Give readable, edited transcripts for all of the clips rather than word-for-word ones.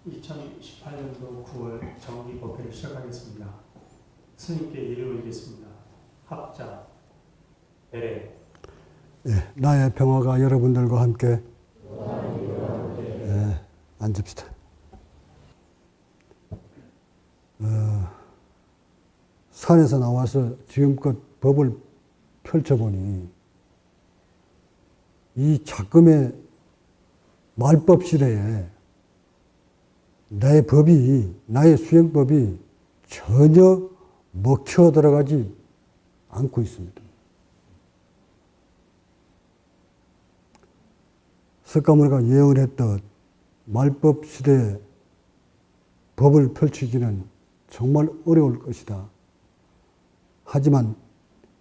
2018년도 9월 정기법회를 시작하겠습니다. 스님께 예를 올리겠습니다. 합자, 배례. 예, 나의 평화가 여러분들과 함께 앉읍시다. 산에서 나와서 지금껏 법을 펼쳐보니 이 작금의 말법 시대에 나의 법이, 나의 수행법이 전혀 먹혀 들어가지 않고 있습니다. 석가모니가 예언했던 말법 시대에 법을 펼치기는 정말 어려울 것이다. 하지만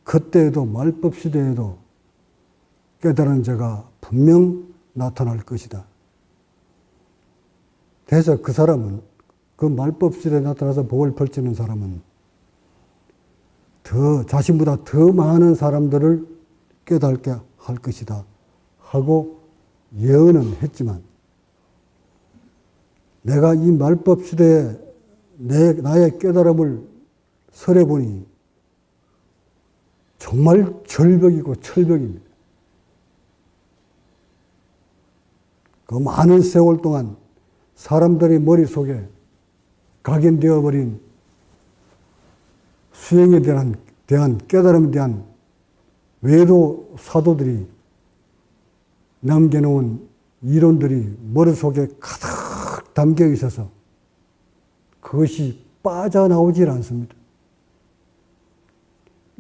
그때에도 말법 시대에도 깨달은 자가 분명 나타날 것이다. 그래서 그 사람은, 그 말법 시대에 나타나서 법을 펼치는 사람은 자신보다 더 많은 사람들을 깨닫게 할 것이다 하고 예언은 했지만, 내가 이 말법 시대에 나의 깨달음을 설해보니 정말 절벽이고 철벽입니다. 그 많은 세월 동안 사람들의 머릿속에 각인되어 버린 수행에 대한 깨달음에 대한 외도 사도들이 남겨놓은 이론들이 머릿속에 가득 담겨 있어서 그것이 빠져나오질 않습니다.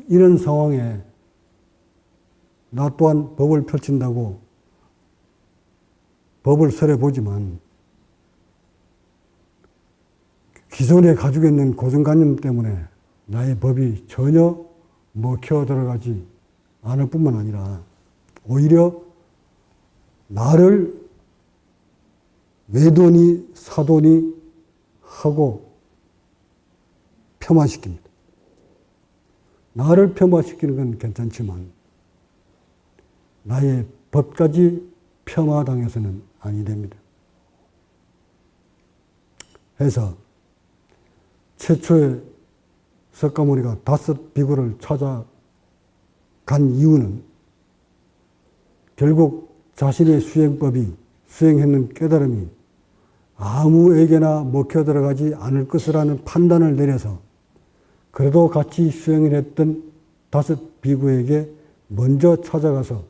이런 상황에 나 또한 법을 펼친다고 법을 설해보지만 기존에 가지고 있는 고정관념 때문에 나의 법이 전혀 먹혀 들어가지 않을 뿐만 아니라 오히려 나를 외도니 사도니 하고 폄하시킵니다. 나를 폄하시키는 건 괜찮지만 나의 법까지 폄하당해서는 아니 됩니다. 해서 최초에 석가모니가 5 비구를 찾아간 이유는 결국 자신의 수행했는 깨달음이 아무에게나 먹혀 들어가지 않을 것이라는 판단을 내려서 그래도 같이 수행을 했던 5 비구에게 먼저 찾아가서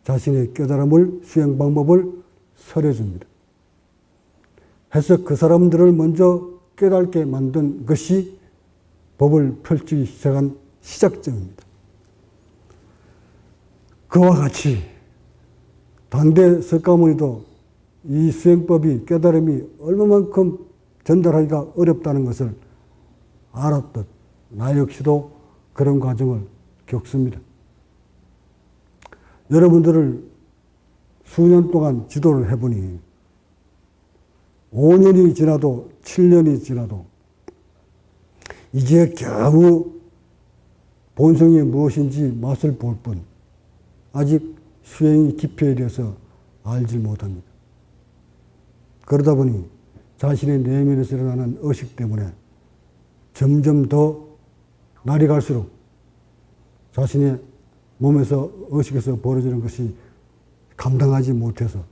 자신의 깨달음을, 수행 방법을 설해줍니다. 해서 그 사람들을 먼저 깨닫게 만든 것이 법을 펼치기 시작한 시작점입니다. 그와 같이 단대 석가모니도 이 수행법이, 깨달음이 얼마만큼 전달하기가 어렵다는 것을 알았듯 나 역시도 그런 과정을 겪습니다. 여러분들을 수년 동안 지도를 해보니 5년이 지나도 7년이 지나도 이제 겨우 본성이 무엇인지 맛을 볼 뿐 아직 수행의 깊이에 대해서 알지 못합니다. 그러다 보니 자신의 내면에서 일어나는 의식 때문에 점점 더 날이 갈수록 자신의 몸에서, 의식에서 벌어지는 것이 감당하지 못해서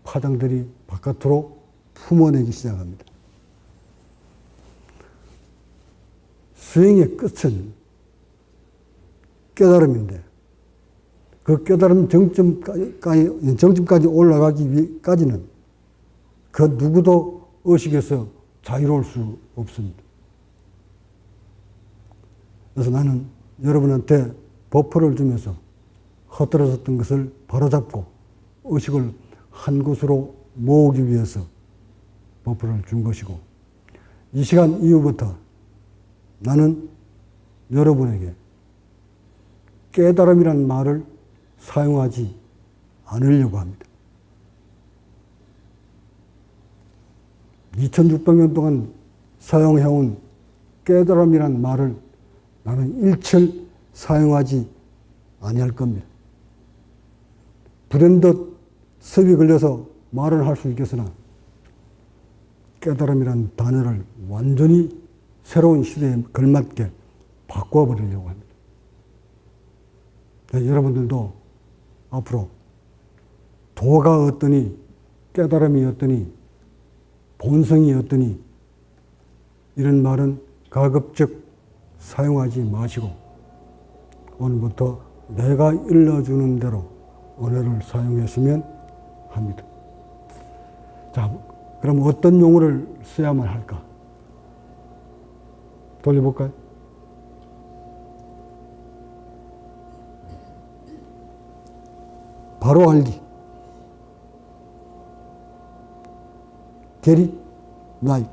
파장들이 바깥으로 품어내기 시작합니다. 수행의 끝은 깨달음인데 그 깨달음 정점까지 올라가기 위해까지는 그 누구도 의식에서 자유로울 수 없습니다. 그래서 나는 여러분한테 버퍼를 주면서 헛들어섰던 것을 바로잡고 의식을 한 곳으로 모으기 위해서 버퍼를 준 것이고, 이 시간 이후부터 나는 여러분에게 깨달음이라는 말을 사용하지 않으려고 합니다. 2600년 동안 사용해온 깨달음이라는 말을 나는 일철 사용하지 아니할 겁니다. 불현듯 섭이 걸려서 말을 할 수 있겠으나 깨달음이라는 단어를 완전히 새로운 시대에 걸맞게 바꿔버리려고 합니다. 여러분들도 앞으로 도가 어떠니, 깨달음이 어떠니, 본성이 어떠니, 이런 말은 가급적 사용하지 마시고 오늘부터 내가 일러주는 대로 언어를 사용했으면 합니다. 자, 그럼 어떤 용어를 써야만 할까? 돌려볼까요? 바로 알기. Get it right.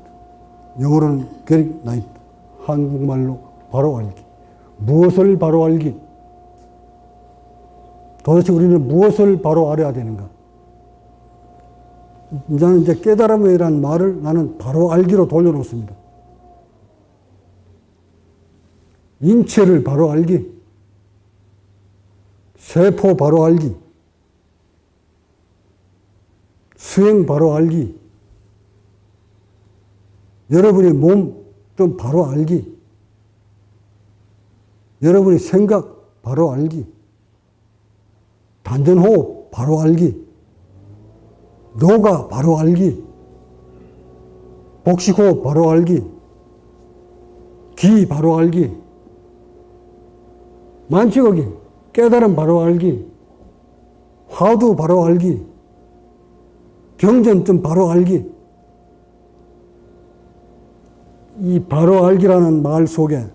영어로는 get it right. 한국말로 바로 알기. 무엇을 바로 알기? 도대체 우리는 무엇을 바로 알아야 되는가? 나는 이제 깨달음이라는 말을 나는 바로 알기로 돌려놓습니다. 인체를 바로 알기, 세포 바로 알기, 수행 바로 알기, 여러분의 몸 좀 바로 알기, 여러분의 생각 바로 알기, 단전호흡 바로 알기, 요가 바로 알기, 복식호흡 바로 알기, 기 바로 알기, 만취거기, 깨달음 바로 알기, 화두 바로 알기, 경전점 바로 알기. 이 바로 알기라는 말 속에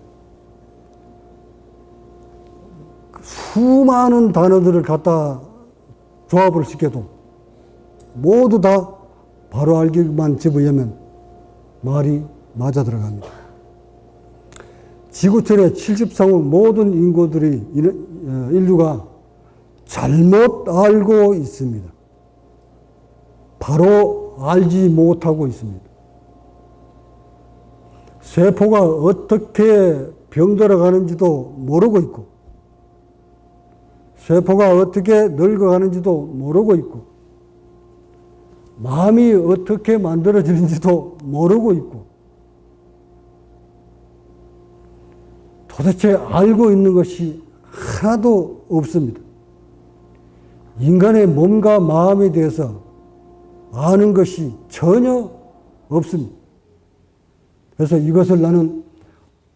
수많은 단어들을 갖다 조합을 시켜도 모두 다 바로 알기만 집어넣으면 말이 맞아 들어갑니다. 지구촌의 73억 모든 인류가 잘못 알고 있습니다. 바로 알지 못하고 있습니다. 세포가 어떻게 병들어가는지도 모르고 있고, 세포가 어떻게 늙어가는지도 모르고 있고, 마음이 어떻게 만들어지는지도 모르고 있고, 도대체 알고 있는 것이 하나도 없습니다. 인간의 몸과 마음에 대해서 아는 것이 전혀 없습니다. 그래서 이것을 나는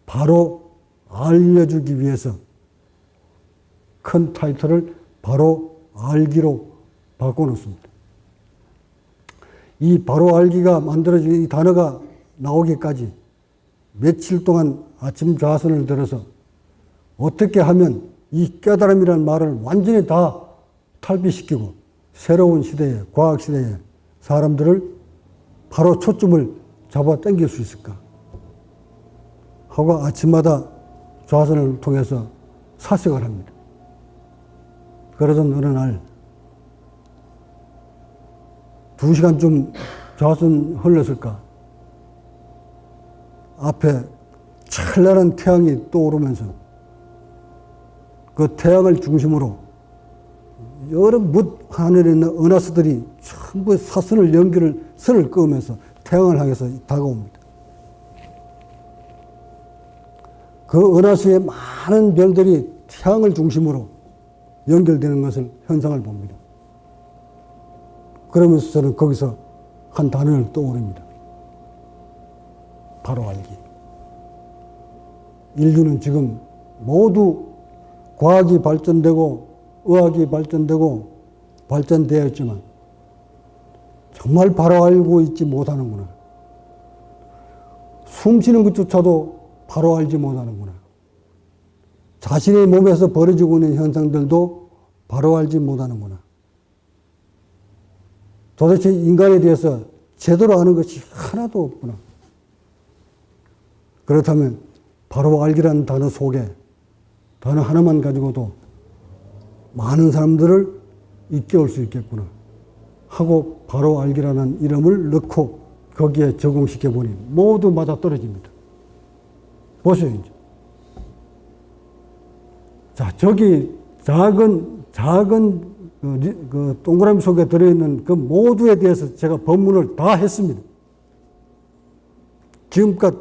바로 알려주기 위해서 큰 타이틀을 바로 알기로 바꿔놓습니다. 이 바로 알기가 만들어진 이 단어가 나오기까지 며칠 동안 아침 좌선을 들어서 어떻게 하면 이 깨달음이라는 말을 완전히 다 탈피시키고 새로운 시대에, 과학 시대에 사람들을 바로 초점을 잡아 당길 수 있을까 하고 아침마다 좌선을 통해서 사색을 합니다. 그러던 어느 날 2시간쯤 좌선 흘렀을까 앞에 찬란한 태양이 떠오르면서 그 태양을 중심으로 여러 뭇 하늘에 있는 은하수들이 전부 사선을 연기를 선을 그으면서 태양을 향해서 다가옵니다. 그 은하수의 많은 별들이 태양을 중심으로 연결되는 것을 현상을 봅니다. 그러면서 저는 거기서 한 단어를 떠오릅니다. 바로 알기. 인류는 지금 모두 과학이 발전되고 의학이 발전되고 발전되었지만 정말 바로 알고 있지 못하는구나. 숨쉬는 것조차도 바로 알지 못하는구나. 자신의 몸에서 벌어지고 있는 현상들도 바로 알지 못하는구나. 도대체 인간에 대해서 제대로 아는 것이 하나도 없구나. 그렇다면 바로 알기라는 단어 속에 단어 하나만 가지고도 많은 사람들을 이끌어올 수 있겠구나 하고 바로 알기라는 이름을 넣고 거기에 적용시켜 보니 모두 맞아 떨어집니다. 보세요, 이제. 자, 저기 작은 그 동그라미 속에 들어있는 그 모두에 대해서 제가 법문을 다 했습니다. 지금껏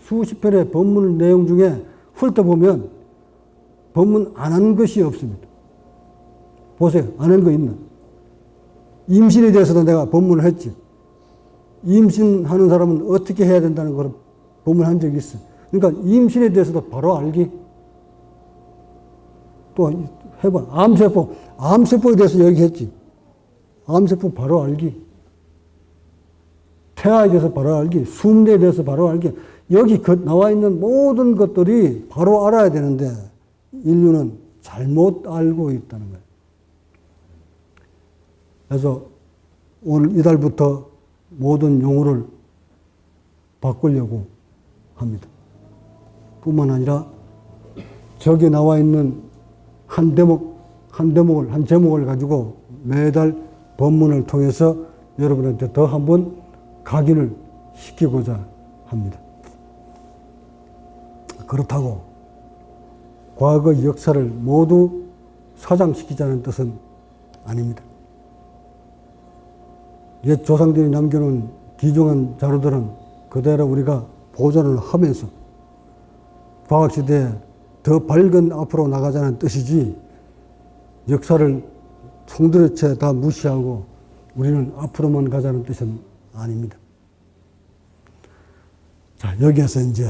수십 편의 법문 내용 중에 훑어보면 법문 안 한 것이 없습니다. 보세요. 안 한 거 있나? 임신에 대해서도 내가 법문을 했지. 임신하는 사람은 어떻게 해야 된다는 걸 법문한 적이 있어. 그러니까 임신에 대해서도 바로 알기. 또 해봐. 암세포에 대해서 얘기했지. 암세포 바로 알기. 태아에 대해서 바로 알기. 숨내에 대해서 바로 알기. 여기 나와 있는 모든 것들이 바로 알아야 되는데 인류는 잘못 알고 있다는 거예요. 그래서 오늘 이달부터 모든 용어를 바꾸려고 합니다. 뿐만 아니라 저기 나와 있는 한 제목을 가지고 매달 법문을 통해서 여러분한테 더 한번 각인을 시키고자 합니다. 그렇다고 과거 역사를 모두 사장시키자는 뜻은 아닙니다. 옛 조상들이 남겨놓은 귀중한 자료들은 그대로 우리가 보존을 하면서 과학시대에 더 밝은 앞으로 나가자는 뜻이지 역사를 송두리째 다 무시하고 우리는 앞으로만 가자는 뜻은 아닙니다. 자, 여기에서 이제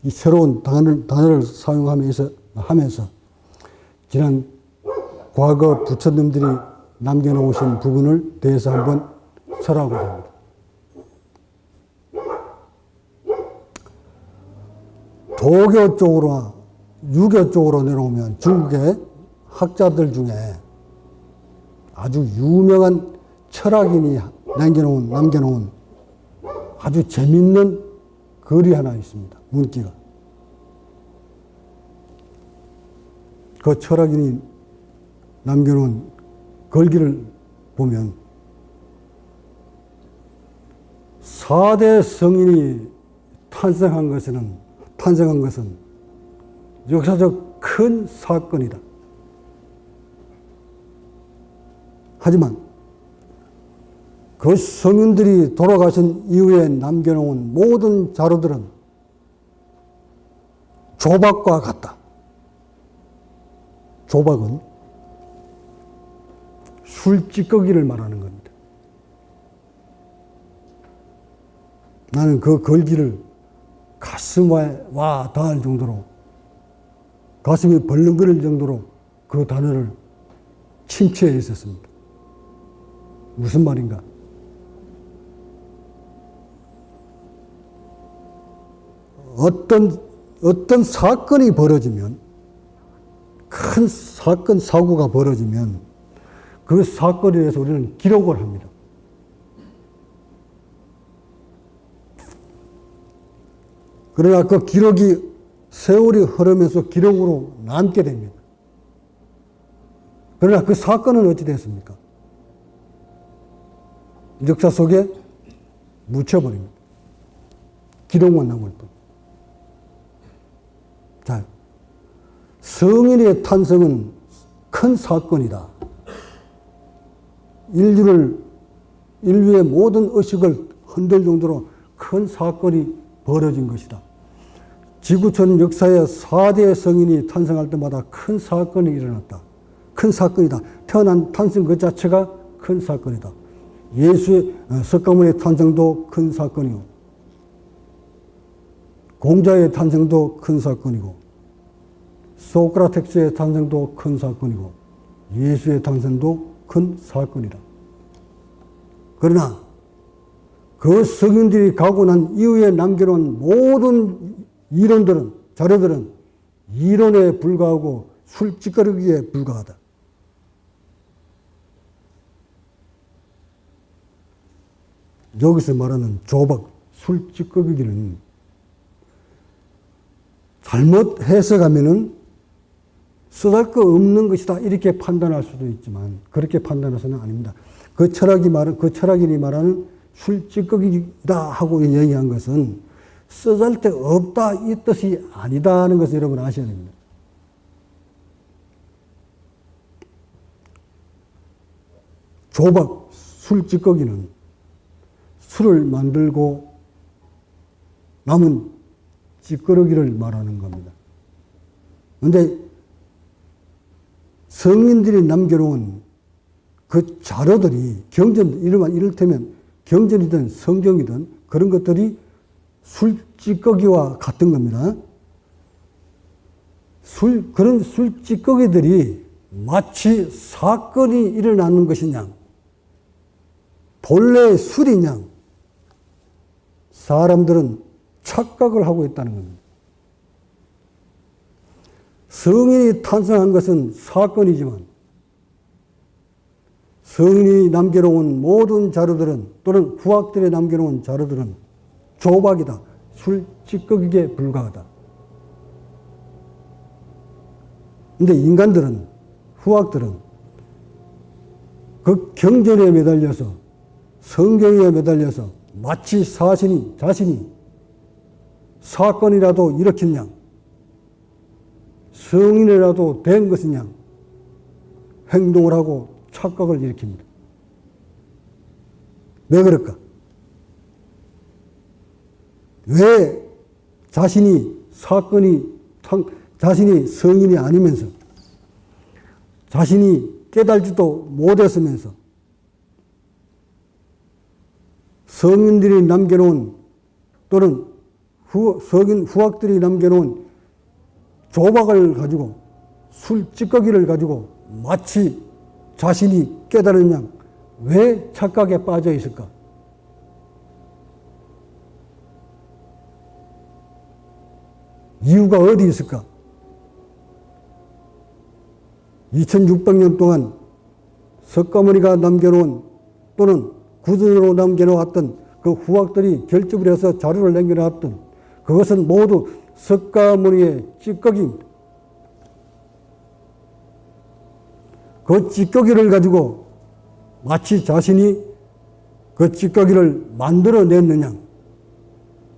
이 새로운 단어를 사용하면서 지난 과거 부처님들이 남겨놓으신 부분을 대해서 한번 설하고자 합니다. 도교 쪽으로, 유교 쪽으로 내려오면 중국의 학자들 중에 아주 유명한 철학인이 남겨놓은 아주 재밌는 글이 하나 있습니다. 문기가. 그 철학인이 남겨놓은 글귀를 보면 4대 성인이 탄생한 것은 역사적 큰 사건이다. 하지만 그 성인들이 돌아가신 이후에 남겨놓은 모든 자료들은 조박과 같다. 조박은 술찌꺼기를 말하는 겁니다. 나는 그 글귀를 가슴에 와 닿을 정도로, 가슴이 벌렁거릴 정도로 그 단어를 침체해 있었습니다. 무슨 말인가? 어떤 사건이 벌어지면, 큰 사건, 사고가 벌어지면 그 사건에 대해서 우리는 기록을 합니다. 그러나 그 기록이 세월이 흐르면서 기록으로 남게 됩니다. 그러나 그 사건은 어찌 됐습니까? 역사 속에 묻혀버립니다. 기록만 남을 뿐. 자, 성인의 탄생은 큰 사건이다. 인류의 모든 의식을 흔들 정도로 큰 사건이 벌어진 것이다. 지구촌 역사에 4대 성인이 탄생할 때마다 큰 사건이 일어났다. 큰 사건이다. 태어난 탄생 그 자체가 큰 사건이다. 예수의 석가모니의 탄생도 큰 사건이고, 공자의 탄생도 큰 사건이고, 소크라테스의 탄생도 큰 사건이고, 예수의 탄생도 큰 사건이다. 그러나 그 성인들이 가고 난 이후에 남겨놓은 모든 이론들은, 자료들은 이론에 불과하고 술찌꺼기에 불과하다. 여기서 말하는 조박, 술찌꺼기는 잘못 해석하면은 쓰잘거 없는 것이다 이렇게 판단할 수도 있지만 그렇게 판단해서는 아닙니다. 그 철학인이 말하는 술찌꺼기다 하고 얘기한 것은 쓰잘데없다 이 뜻이 아니다는 것을 여러분 아셔야 됩니다. 조박, 술찌꺼기는 술을 만들고 남은 찌꺼기를 말하는 겁니다. 그런데 성인들이 남겨놓은 그 자료들이 이를테면 경전이든 성경이든 그런 것들이 술 찌꺼기와 같은 겁니다. 그런 술 찌꺼기들이 마치 사건이 일어나는 것이냐, 본래 술이냐, 사람들은 착각을 하고 있다는 겁니다. 성인이 탄생한 것은 사건이지만 성인이 남겨놓은 모든 자료들은 또는 후학들이 남겨놓은 자료들은 조박이다. 술 찌꺼기에 불과하다. 근데 인간들은, 후학들은 그 경전에 매달려서 성경에 매달려서 마치 자신이 사건이라도 일으켰냐, 성인이라도 된 것이냐 행동을 하고 착각을 일으킵니다. 왜 그럴까? 왜 자신이 성인이 아니면서 자신이 깨달지도 못했으면서 성인들이 남겨놓은 또는 후학들이 남겨놓은 조박을 가지고 술 찌꺼기를 가지고 마치 자신이 깨달은 양 왜 착각에 빠져 있을까? 이유가 어디 있을까? 2600년 동안 석가모니가 남겨놓은 또는 구전으로 남겨놓았던 그 후학들이 결집을 해서 자료를 남겨놓았던 그것은 모두 석가모니의 찌꺼기입니다. 그 찌꺼기를 가지고 마치 자신이 그 찌꺼기를 만들어냈느냐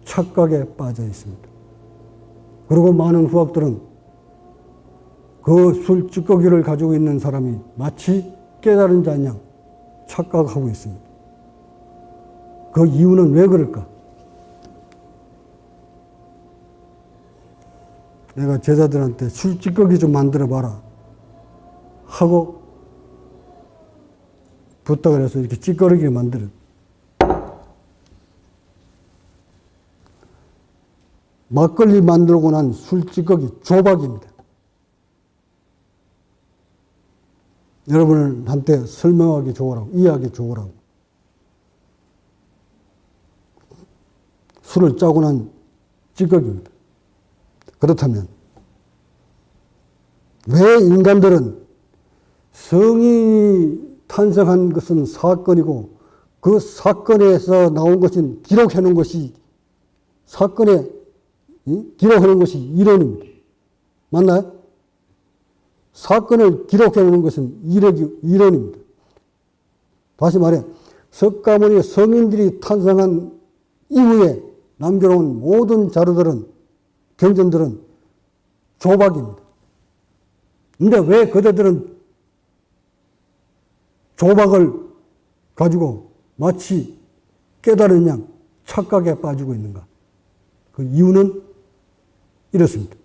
착각에 빠져 있습니다. 그리고 많은 후학들은 그 술 찌꺼기를 가지고 있는 사람이 마치 깨달은 자냐 착각하고 있습니다. 그 이유는 왜 그럴까? 내가 제자들한테 술 찌꺼기 좀 만들어 봐라 하고 부탁을 해서 이렇게 찌꺼기를 만들어. 막걸리 만들고 난 술 찌꺼기 조박입니다. 여러분한테 설명하기 좋으라고, 이해하기 좋으라고. 술을 짜고 난 찌꺼기입니다. 그렇다면 왜 인간들은 성인이 탄생한 것은 사건이고 그 사건에서 나온 것은 기록해 놓은 것이 사건에 기록해 놓은 것이 이론입니다. 맞나요? 사건을 기록해 놓은 것은 이론입니다. 다시 말해 석가모니 성인들이 탄생한 이후에 남겨놓은 모든 자료들은 경전들은 조박입니다. 근데 왜 그대들은 조박을 가지고 마치 깨달은 양 착각에 빠지고 있는가? 그 이유는 이렇습니다.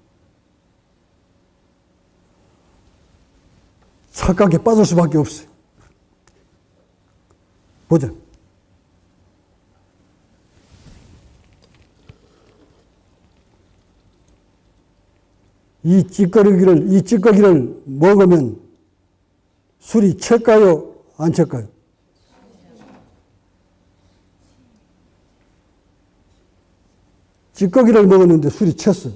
착각에 빠질 수밖에 없어요. 보자. 이 찌꺼기를 먹으면 술이 찰까요? 안 찰까요? 찌꺼기를 먹었는데 술이 쳤어요.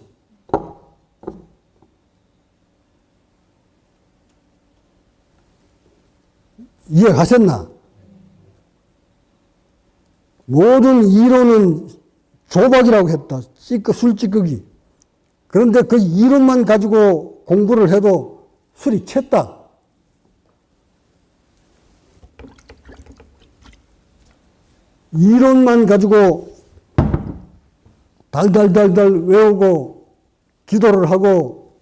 이해하셨나? 모든 이론은 조박이라고 했다. 술 찌꺼기. 그런데 그 이론만 가지고 공부를 해도 술이 챘다. 이론만 가지고 달달달달 외우고 기도를 하고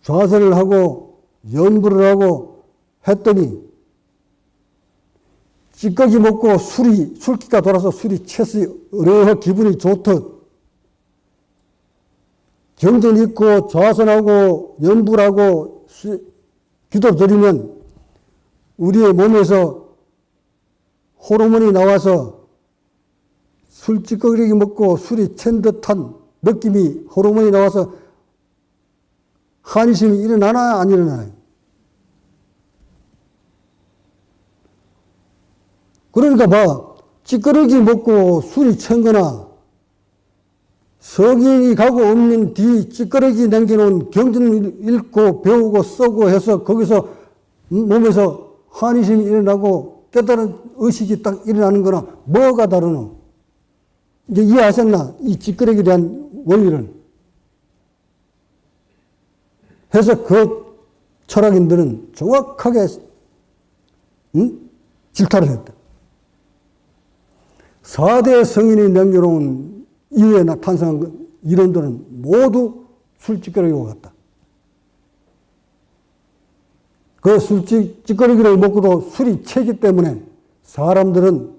좌선을 하고 연부를 하고 했더니 찌꺼기 먹고 술기가 돌아서 술이 채서 으르렁 기분이 좋듯 경전 있고 좌선하고 염불하고 기도 드리면 우리의 몸에서 호르몬이 나와서 술 찌꺼기 먹고 술이 챈 듯한 느낌이 호르몬이 나와서 한심이 일어나나 안 일어나요? 그러니까 찌꺼기 먹고 술이 챈 거나 성인이 가고 없는 뒤 찌꺼기 남겨놓은 경전을 읽고 배우고 쓰고 해서 거기서 몸에서 한심이 일어나고 깨달은 의식이 딱 일어나는 거나 뭐가 다르노? 이제 이해하셨나? 이 찌꺼기에 대한 원리를. 해서 그 철학인들은 정확하게 질타를 했다. 4대 성인이 남겨놓은 이후에 탄생한 이론들은 모두 술찌꺼기와 같다. 그 술찌꺼기를 먹고도 술이 채기 때문에 사람들은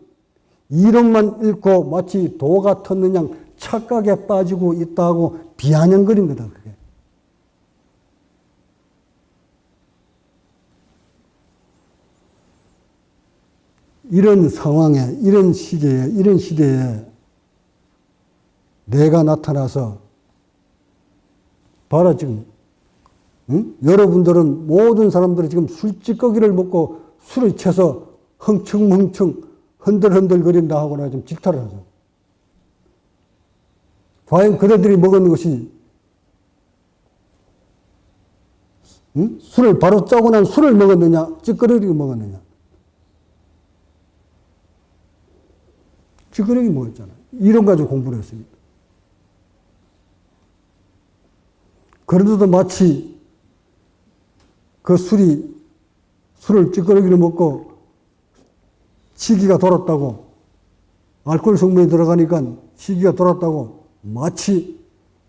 이론만 읽고 마치 도 같은 양 착각에 빠지고 있다고 비아냥거린 거다. 그게. 이런 상황에, 이런 시대에 내가 나타나서 봐라 지금 여러분들은 모든 사람들이 지금 술찌꺼기를 먹고 술을 채서 흥청흥청 흔들흔들거린다 하거나 좀 질타를 하죠. 과연 그들이 먹은 것이 술을 바로 짜고 난 술을 먹었느냐 찌꺼기를 먹었느냐. 찌꺼기 먹었잖아요. 이런 가지고 공부를 했습니다. 그런데도 마치 그 술을 찌꺼기를 먹고 시기가 돌았다고, 알코올 성분이 들어가니까 시기가 돌았다고, 마치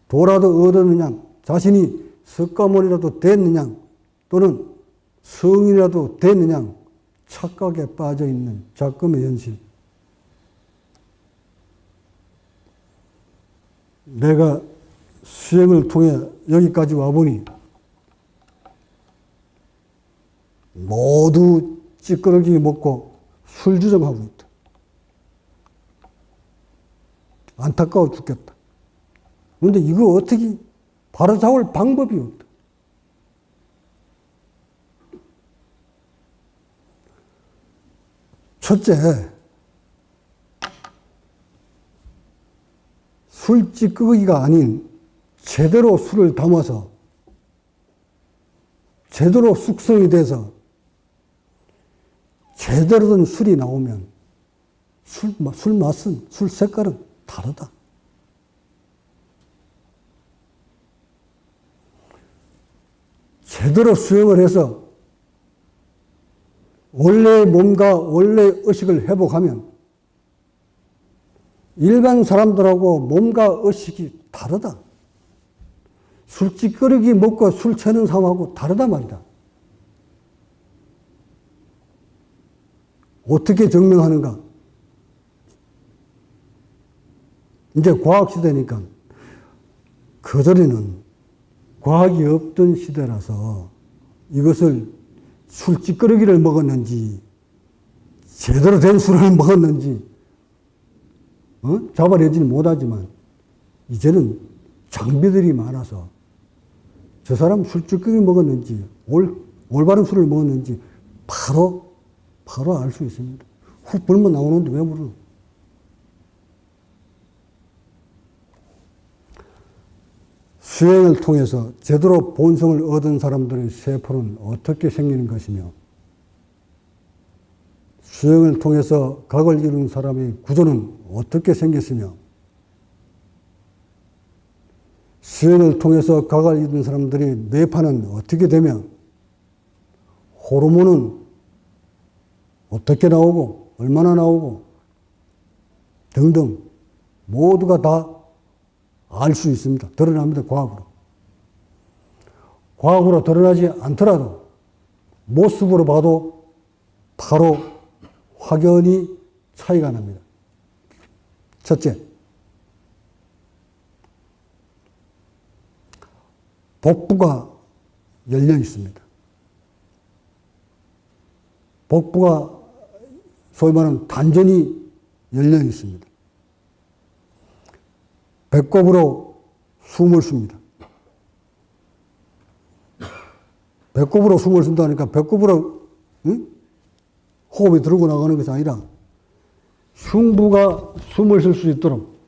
도라도 얻었느냐, 자신이 석가모니라도 됐느냐, 또는 성인이라도 됐느냐, 착각에 빠져 있는 작금의 현실. 내가 수행을 통해 여기까지 와보니 모두 찌꺼기 먹고 술주정하고 있다. 안타까워 죽겠다. 그런데 이거 어떻게 바로잡을 방법이 없다. 첫째, 술찌꺼기가 아닌 제대로 술을 담아서 제대로 숙성이 돼서 제대로 된 술이 나오면 술 맛은, 술 색깔은 다르다. 제대로 수행을 해서 원래의 몸과 원래의 의식을 회복하면 일반 사람들하고 몸과 의식이 다르다. 술찌꺼기 먹고 술 채는 사람하고 다르다 말이다. 어떻게 증명하는가? 이제 과학시대니까 그전에는 과학이 없던 시대라서 이것을 술찌꺼기를 먹었는지 제대로 된 술을 먹었는지 잡아내지는 못하지만 이제는 장비들이 많아서 저 사람 술찌꺼기 먹었는지 올바른 술을 먹었는지 바로 알 수 있습니다. 훅 불면 나오는데 왜 모르노? 수행을 통해서 제대로 본성을 얻은 사람들의 세포는 어떻게 생기는 것이며 수행을 통해서 각을 이룬 사람의 구조는 어떻게 생겼으며 수행을 통해서 각을 이룬 사람들의 뇌파는 어떻게 되며 호르몬은 어떻게 나오고 얼마나 나오고 등등 모두가 다 알 수 있습니다. 드러납니다. 과학으로. 과학으로 드러나지 않더라도 모습으로 봐도 바로 확연히 차이가 납니다. 첫째, 복부가 열려 있습니다. 복부가 소위 말하는 단전이 열려 있습니다. 배꼽으로 숨을 쉽니다. 배꼽으로 숨을 쉰다니까 배꼽으로 호흡이 들고 나가는 것이 아니라 흉부가 숨을 쉴 수 있도록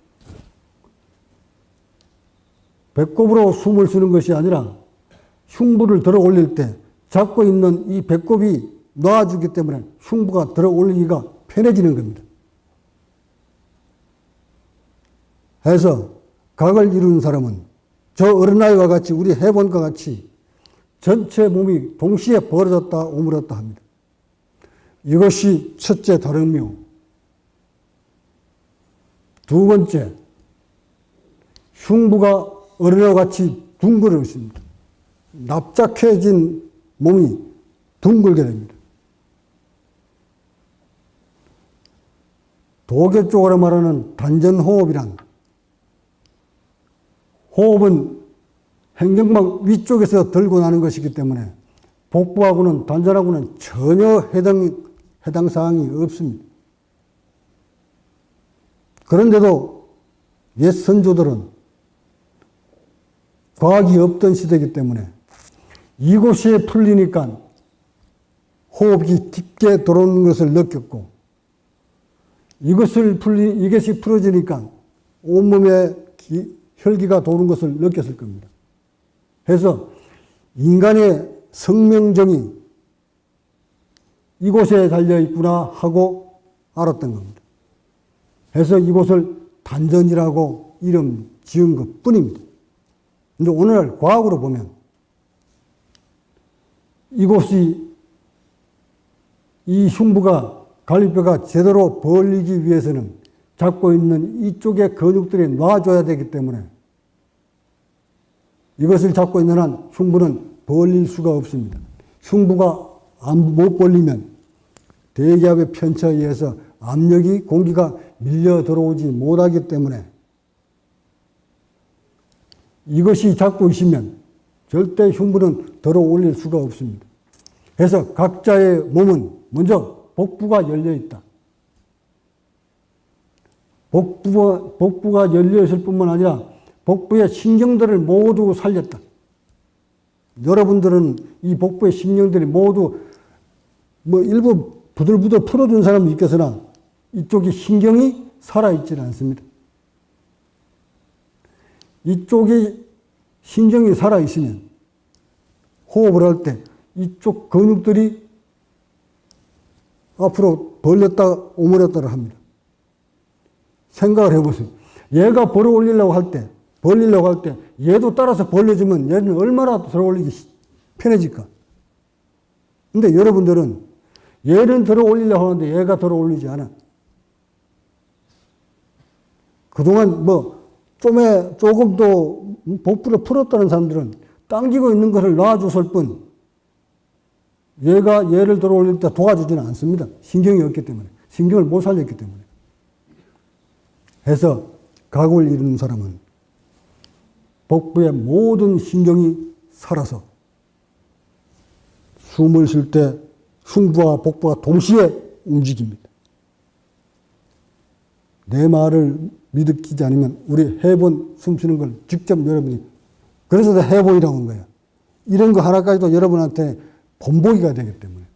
배꼽으로 숨을 쉬는 것이 아니라 흉부를 들어 올릴 때 잡고 있는 이 배꼽이 놔주기 때문에 흉부가 들어 올리기가 편해지는 겁니다. 해서 각을 이루는 사람은 저 어린아이와 같이 우리 해본과 같이 전체 몸이 동시에 벌어졌다 오므렸다 합니다. 이것이 첫째 다름이요. 두 번째, 흉부가 어린아이와 같이 둥그러집니다. 납작해진 몸이 둥글게 됩니다. 도교 쪽으로 말하는 단전호흡이란 호흡은 행경막 위쪽에서 들고 나는 것이기 때문에 복부하고는 단전하고는 전혀 해당 사항이 없습니다. 그런데도 옛 선조들은 과학이 없던 시대이기 때문에 이곳에 풀리니까 호흡이 깊게 들어오는 것을 느꼈고 이것이 풀어지니까 온몸에 혈기가 도는 것을 느꼈을 겁니다. 그래서 인간의 생명정이 이곳에 달려있구나 하고 알았던 겁니다. 그래서 이곳을 단전이라고 이름 지은 것 뿐입니다. 근데 오늘날 과학으로 보면 이곳이 이 흉부가 갈비뼈가 제대로 벌리기 위해서는 잡고 있는 이쪽의 근육들이 놔줘야 되기 때문에 이것을 잡고 있는 한 흉부는 벌릴 수가 없습니다. 흉부가 못 벌리면 대기압의 편차에 의해서 압력이 공기가 밀려 들어오지 못하기 때문에 이것이 잡고 있으면 절대 흉부는 들어 올릴 수가 없습니다. 그래서 각자의 몸은 먼저 복부가 열려 있다. 복부가 열려 있을 뿐만 아니라 복부의 신경들을 모두 살렸다. 여러분들은 이 복부의 신경들이 모두 일부 부들부들 풀어준 사람도 있겠으나 이쪽이 신경이 살아있지는 않습니다. 이쪽이 신경이 살아있으면 호흡을 할 때 이쪽 근육들이 앞으로 벌렸다 오므렸다를 합니다. 생각을 해보세요. 얘가 벌어 올리려고 할 때, 얘도 따라서 벌려주면 얘는 얼마나 들어 올리기 편해질까? 근데 여러분들은 얘는 들어 올리려고 하는데 얘가 들어 올리지 않아. 그동안 조금 더 복부를 풀었다는 사람들은 당기고 있는 것을 놔줬을 뿐, 얘가 얘를 들어 올릴 때 도와주지는 않습니다. 신경이 없기 때문에. 신경을 못 살렸기 때문에. 해서 각을 이루는 사람은 복부의 모든 신경이 살아서 숨을 쉴 때 흉부와 복부가 동시에 움직입니다. 내 말을 믿기지 않으면 우리 해본 숨쉬는 걸 직접 여러분이, 그래서 다 해보이라고 한 거예요. 이런 거 하나까지도 여러분한테 본보기가 되기 때문에.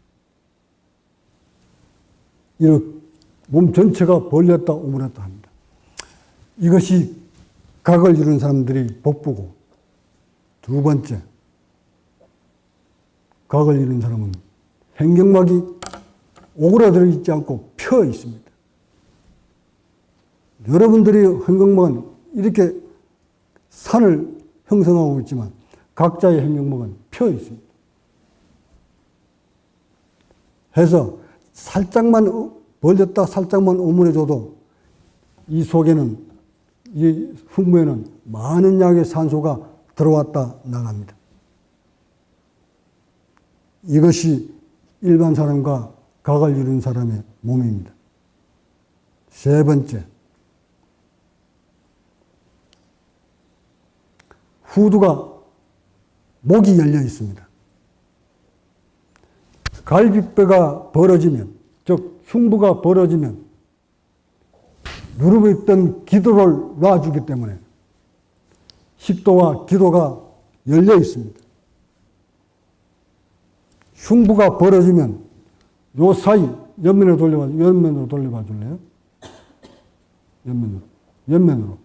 이런 몸 전체가 벌렸다 오므렸다 합니다. 이것이 각을 이루는 사람들이 복부고, 두 번째, 각을 이루는 사람은 횡격막이 오그라들어 있지 않고 펴 있습니다. 여러분들이 횡격막은 이렇게 산을 형성하고 있지만 각자의 횡격막은 펴 있습니다. 해서 살짝만 벌렸다 살짝만 오므려줘도 이 속에는, 이 흉부에는 많은 양의 산소가 들어왔다 나갑니다. 이것이 일반 사람과 각을 이룬 사람의 몸입니다. 세 번째, 후두가 목이 열려 있습니다. 갈비뼈가 벌어지면, 즉 흉부가 벌어지면 누르고 있던 기도를 놔주기 때문에 식도와 기도가 열려 있습니다. 흉부가 벌어지면 요 사이 옆면으로 돌려봐 줄래요? 옆면으로.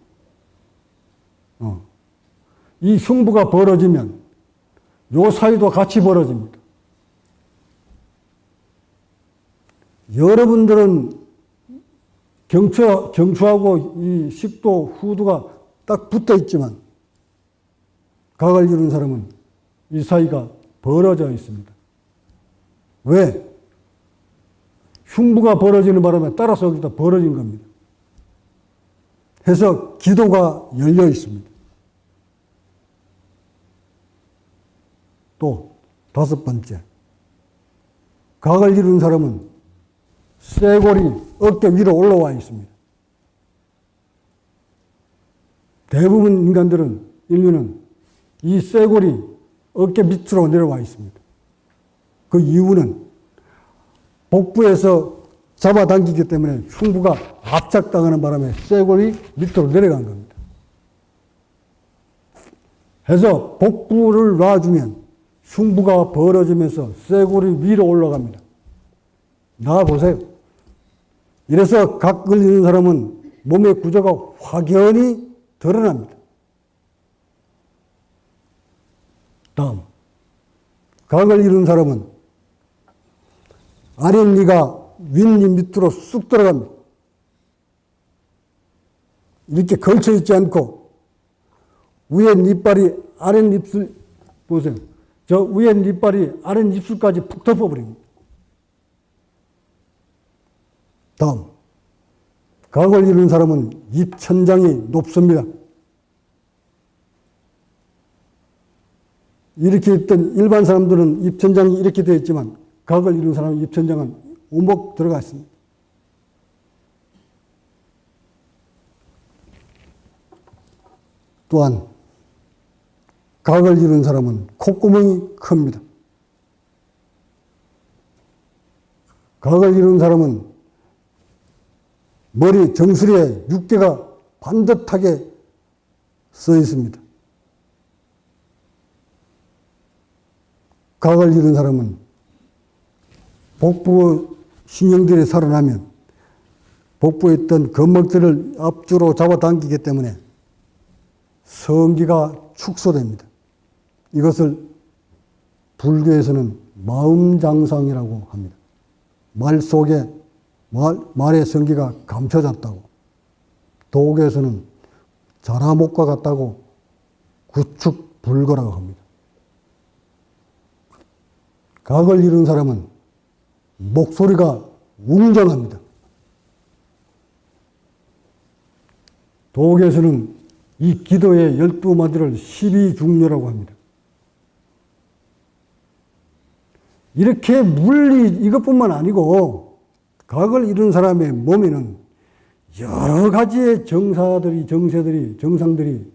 이 흉부가 벌어지면 요 사이도 같이 벌어집니다. 여러분들은 경추하고 이 식도, 후두가 딱 붙어 있지만 각을 이룬 사람은 이 사이가 벌어져 있습니다. 왜? 흉부가 벌어지는 바람에 따라서 여기다 벌어진 겁니다. 해서 기도가 열려 있습니다. 또 다섯 번째, 각을 이룬 사람은 쇄골이 어깨 위로 올라와 있습니다. 대부분 인류는 이 쇄골이 어깨 밑으로 내려와 있습니다. 그 이유는 복부에서 잡아당기기 때문에 흉부가 압착당하는 바람에 쇄골이 밑으로 내려간 겁니다. 해서 복부를 놔주면 흉부가 벌어지면서 쇄골이 위로 올라갑니다. 나와보세요. 이래서 각을 이룬 사람은 몸의 구조가 확연히 드러납니다. 다음, 각을 이룬 사람은 아랫니가 윗니 밑으로 쑥 들어갑니다. 이렇게 걸쳐있지 않고 위에 니빨이 아랫입술, 보세요. 저 위에 니빨이 아랫입술까지 푹 덮어버립니다. 다음, 각을 이룬 사람은 입천장이 높습니다. 이렇게 있던 일반 사람들은 입천장이 이렇게 되어 있지만 각을 이룬 사람의 입천장은 오목 들어가 있습니다. 또한 각을 이룬 사람은 콧구멍이 큽니다. 각을 이룬 사람은 머리 정수리에 육개가 반듯하게 써 있습니다. 각을 이룬 사람은 복부 신경들이 살아나면 복부에 있던 근막들을 앞주로 잡아당기기 때문에 성기가 축소됩니다. 이것을 불교에서는 마음장상이라고 합니다. 말 속에 말의 성기가 감춰졌다고. 도교에서는 자라목과 같다고 구축불거라고 합니다. 각을 이룬 사람은 목소리가 웅장합니다. 도교에서는 이 기도의 12마디를 12중요라고 합니다. 이렇게 이것뿐만 아니고 각을 이룬 사람의 몸에는 여러 가지의 정상들이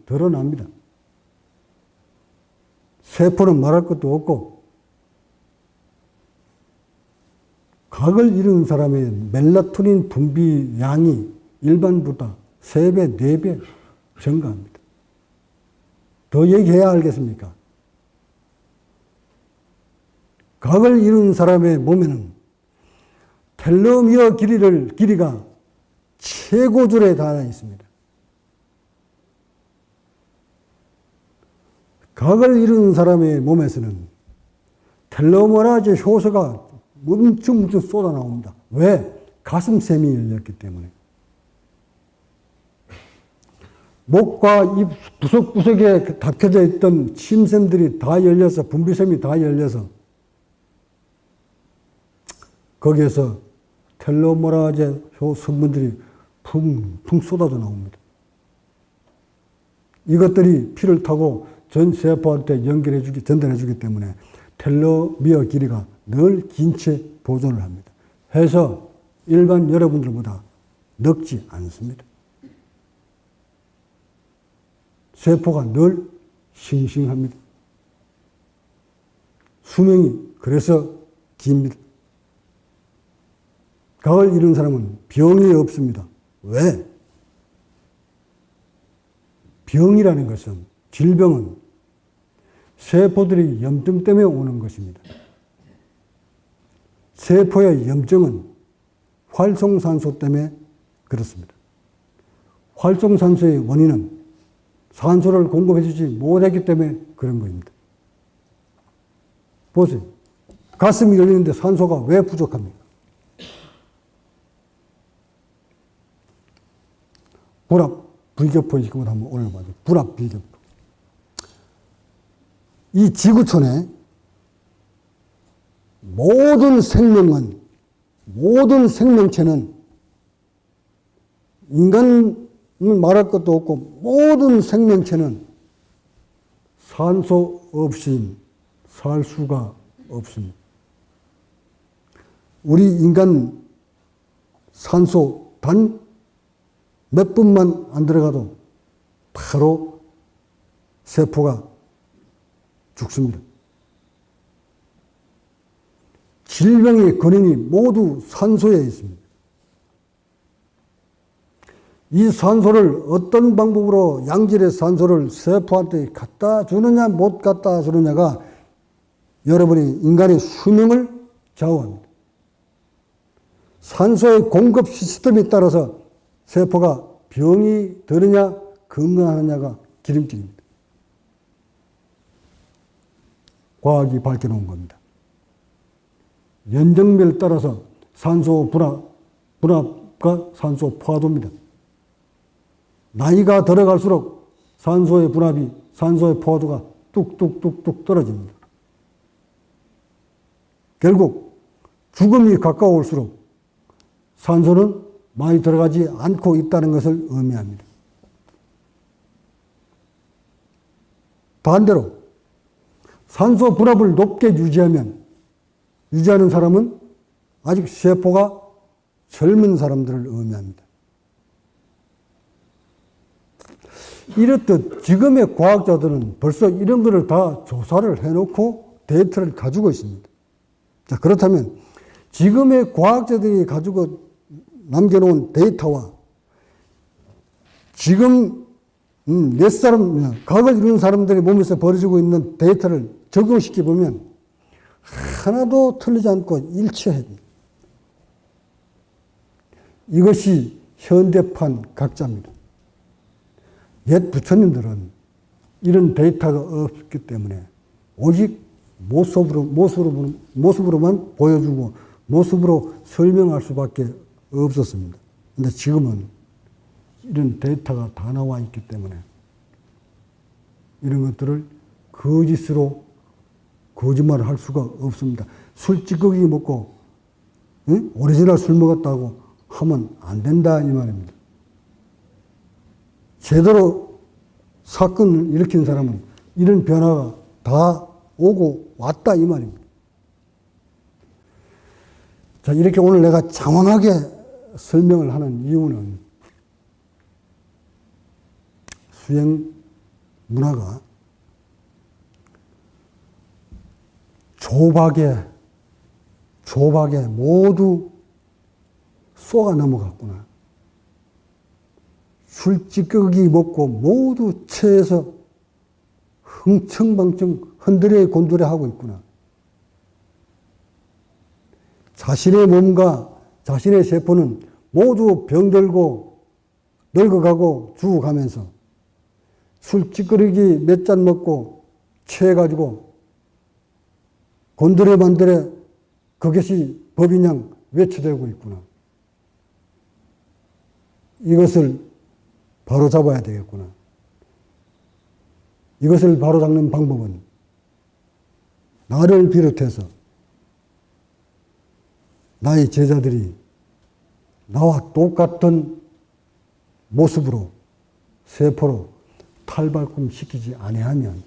드러납니다. 세포는 말할 것도 없고, 각을 이룬 사람의 멜라토닌 분비 양이 일반보다 3배, 4배 증가합니다. 더 얘기해야 알겠습니까? 각을 이룬 사람의 몸에는 텔로미어 길이가 최고줄에 달해 있습니다. 각을 이룬 사람의 몸에서는 텔로메라제 효소가 엄청 쏟아 나옵니다. 왜? 가슴샘이 열렸기 때문에. 목과 입 구석구석에 닫혀져 있던 침샘들이 다 열려서, 분비샘이 다 열려서 거기에서 텔로메라제 성분들이 풍풍 쏟아져 나옵니다. 이것들이 피를 타고 전 세포한테 전달해주기 때문에 텔로미어 길이가 늘 긴 채 보존을 합니다. 해서 일반 여러분들보다 늙지 않습니다. 세포가 늘 싱싱합니다. 수명이 그래서 깁니다. 가을 이른 사람은 병이 없습니다. 왜? 병이라는 것은, 질병은 세포들이 염증 때문에 오는 것입니다. 세포의 염증은 활성산소 때문에 그렇습니다. 활성산소의 원인은 산소를 공급해주지 못했기 때문에 그런 겁니다. 보세요. 가슴이 열리는데 산소가 왜 부족합니까? 불합, 불격포 이식을 한번 올려봐요. 불합, 불격포. 이 지구촌에 모든 생명체는 인간은 말할 것도 없고 모든 생명체는 산소 없이 살 수가 없습니다. 우리 인간 산소 단 몇 분만 안 들어가도 바로 세포가 죽습니다. 질병의 근원이 모두 산소에 있습니다. 이 산소를 어떤 방법으로 양질의 산소를 세포한테 갖다 주느냐 못 갖다 주느냐가 여러분이 인간의 수명을 좌우합니다. 산소의 공급 시스템에 따라서 세포가 병이 드느냐 건강하느냐가 기름길입니다. 과학이 밝혀놓은 겁니다. 연정밀 따라서 산소 분압과 산소 포화도입니다. 나이가 들어갈수록 산소의 분압이, 산소의 포화도가 뚝뚝뚝뚝 떨어집니다. 결국 죽음이 가까울수록 산소는 많이 들어가지 않고 있다는 것을 의미합니다. 반대로 산소 분압을 높게 유지하는 사람은 아직 세포가 젊은 사람들을 의미합니다. 이렇듯 지금의 과학자들은 벌써 이런 것을 다 조사를 해놓고 데이터를 가지고 있습니다. 자, 그렇다면 지금의 과학자들이 가지고 남겨놓은 데이터와 지금 과학을 이루는 사람들의 몸에서 벌어지고 있는 데이터를 적용시켜보면 하나도 틀리지 않고 일치해야 됩니다. 이것이 현대판 각자입니다. 옛 부처님들은 이런 데이터가 없기 때문에 오직 모습으로만 보여주고 모습으로 설명할 수밖에 없었습니다. 근데 지금은 이런 데이터가 다 나와 있기 때문에 이런 것들을 거짓으로 거짓말을 할 수가 없습니다. 술 찌꺼기 먹고 오리지널 술 먹었다고 하면 안 된다 이 말입니다. 제대로 사건을 일으킨 사람은 이런 변화가 다 오고 왔다 이 말입니다. 자, 이렇게 오늘 내가 장황하게 설명을 하는 이유는 수행 문화가 조박에 모두 쏘가 넘어갔구나. 술 찌꺼기 먹고 모두 체해서 흥청망청 흔들에 곤두레 하고 있구나. 자신의 몸과 자신의 세포는 모두 병들고 늙어가고 죽어가면서 술 찌꺼기 몇 잔 먹고 취해가지고 곤드레 만드레 그것이 법인양 외쳐대고 있구나. 이것을 바로잡아야 되겠구나. 이것을 바로잡는 방법은 나를 비롯해서 나의 제자들이 나와 똑같은 모습으로 세포로 탈발꿈 시키지 아니하면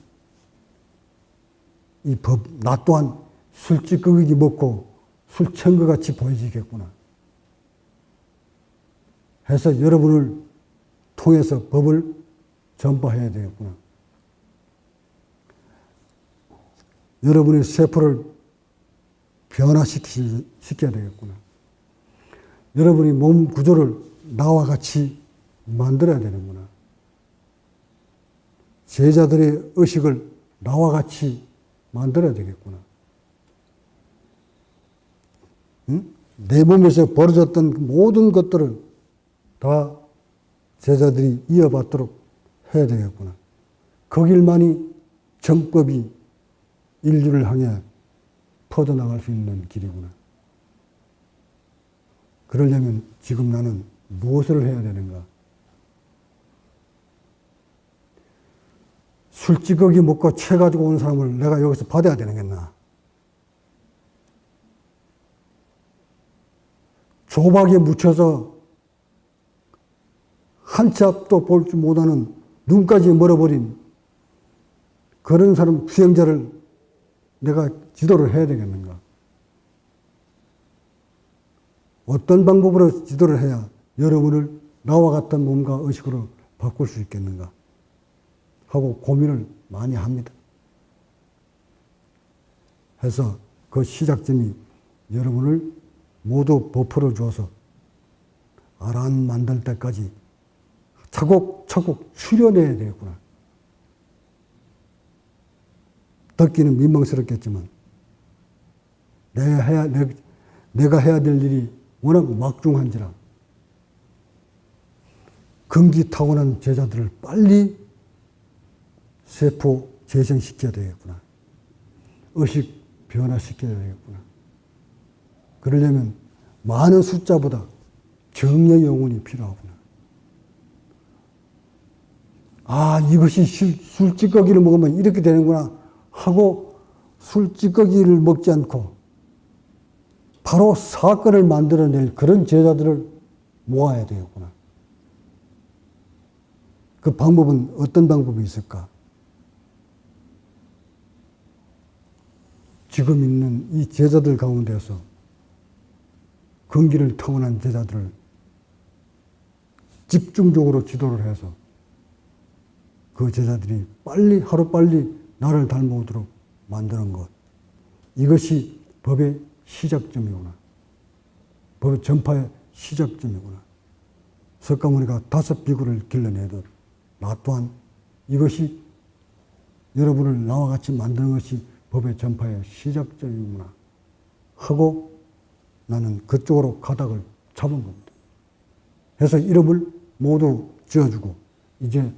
이 법, 나 또한 술 찌꺼기 먹고 술천거 같이 보여지겠구나. 해서 여러분을 통해서 법을 전파해야 되겠구나. 여러분의 세포를 변화시켜야 되겠구나. 여러분이 몸 구조를 나와 같이 만들어야 되는구나. 제자들의 의식을 나와 같이 만들어야 되겠구나. 응? 내 몸에서 벌어졌던 모든 것들을 다 제자들이 이어받도록 해야 되겠구나. 그 길만이 정법이 인류를 향해 퍼져나갈 수 있는 길이구나. 그러려면 지금 나는 무엇을 해야 되는가? 술 찌꺼기 먹고 채 가지고 온 사람을 내가 여기서 받아야 되겠나? 조박에 묻혀서 한 치 앞도 볼 줄 못하는 눈까지 멀어버린 그런 사람, 수행자를 내가 지도를 해야 되겠는가? 어떤 방법으로 지도를 해야 여러분을 나와 같은 몸과 의식으로 바꿀 수 있겠는가? 하고 고민을 많이 합니다. 해서 그 시작점이 여러분을 모두 버퍼를 줘서 아란 만들 때까지 차곡차곡 추려내야 되겠구나. 듣기는 민망스럽겠지만 내가 해야 될 일이 워낙 막중한지라 금기 타고난 제자들을 빨리 세포 재생시켜야 되겠구나. 의식 변화시켜야 되겠구나. 그러려면 많은 숫자보다 정의 영혼이 필요하구나. 아, 이것이 술 찌꺼기를 먹으면 이렇게 되는구나 하고 술 찌꺼기를 먹지 않고 바로 사건을 만들어낼 그런 제자들을 모아야 되겠구나. 그 방법은 어떤 방법이 있을까? 지금 있는 이 제자들 가운데서 근기를 타고난 제자들을 집중적으로 지도를 해서 그 제자들이 하루빨리 나를 닮아오도록 만드는 것. 이것이 법의 시작점이구나. 법의 전파의 시작점이구나. 석가모니가 5 비구를 길러내듯 나 또한 이것이 여러분을 나와 같이 만드는 것이 법의 전파의 시작점이구나 하고 나는 그쪽으로 가닥을 잡은 겁니다. 그래서 이름을 모두 지어주고 이제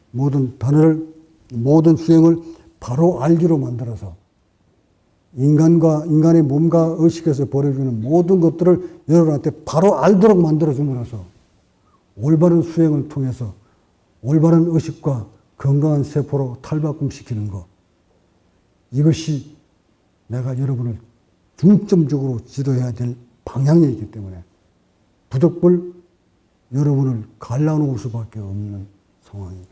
모든 단어를, 모든 수행을 바로 알기로 만들어서 인간의 몸과 의식에서 벌어지는 모든 것들을 여러분한테 바로 알도록 만들어줌으로써 올바른 수행을 통해서 올바른 의식과 건강한 세포로 탈바꿈시키는 것. 이것이 내가 여러분을 중점적으로 지도해야 될 방향이기 때문에 부득불 여러분을 갈라놓을 수밖에 없는 상황입니다.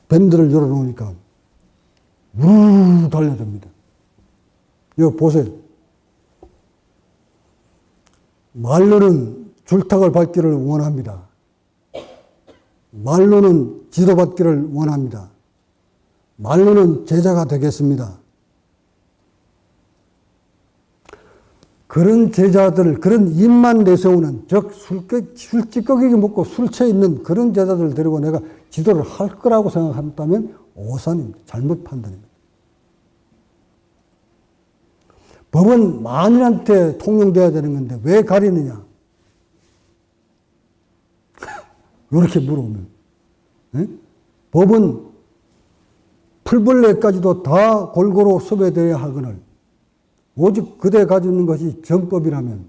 밴드를 열어놓으니까 우르르 달려듭니다. 이거 보세요. 말로는 줄탁을 밟기를 원합니다. 말로는 지도받기를 원합니다. 말로는 제자가 되겠습니다. 그런 제자들, 그런 입만 내세우는, 즉 술 찌꺼기 먹고 술 취해 있는 그런 제자들을 데리고 내가 지도를 할 거라고 생각한다면 오산입니다. 잘못 판단입니다. 법은 만인한테 통용돼야 되는 건데 왜 가리느냐? 이렇게 물어보면. 네? 법은 풀벌레까지도 다 골고루 섭외되어야 하거늘 오직 그대 가지고 있는 것이 정법이라면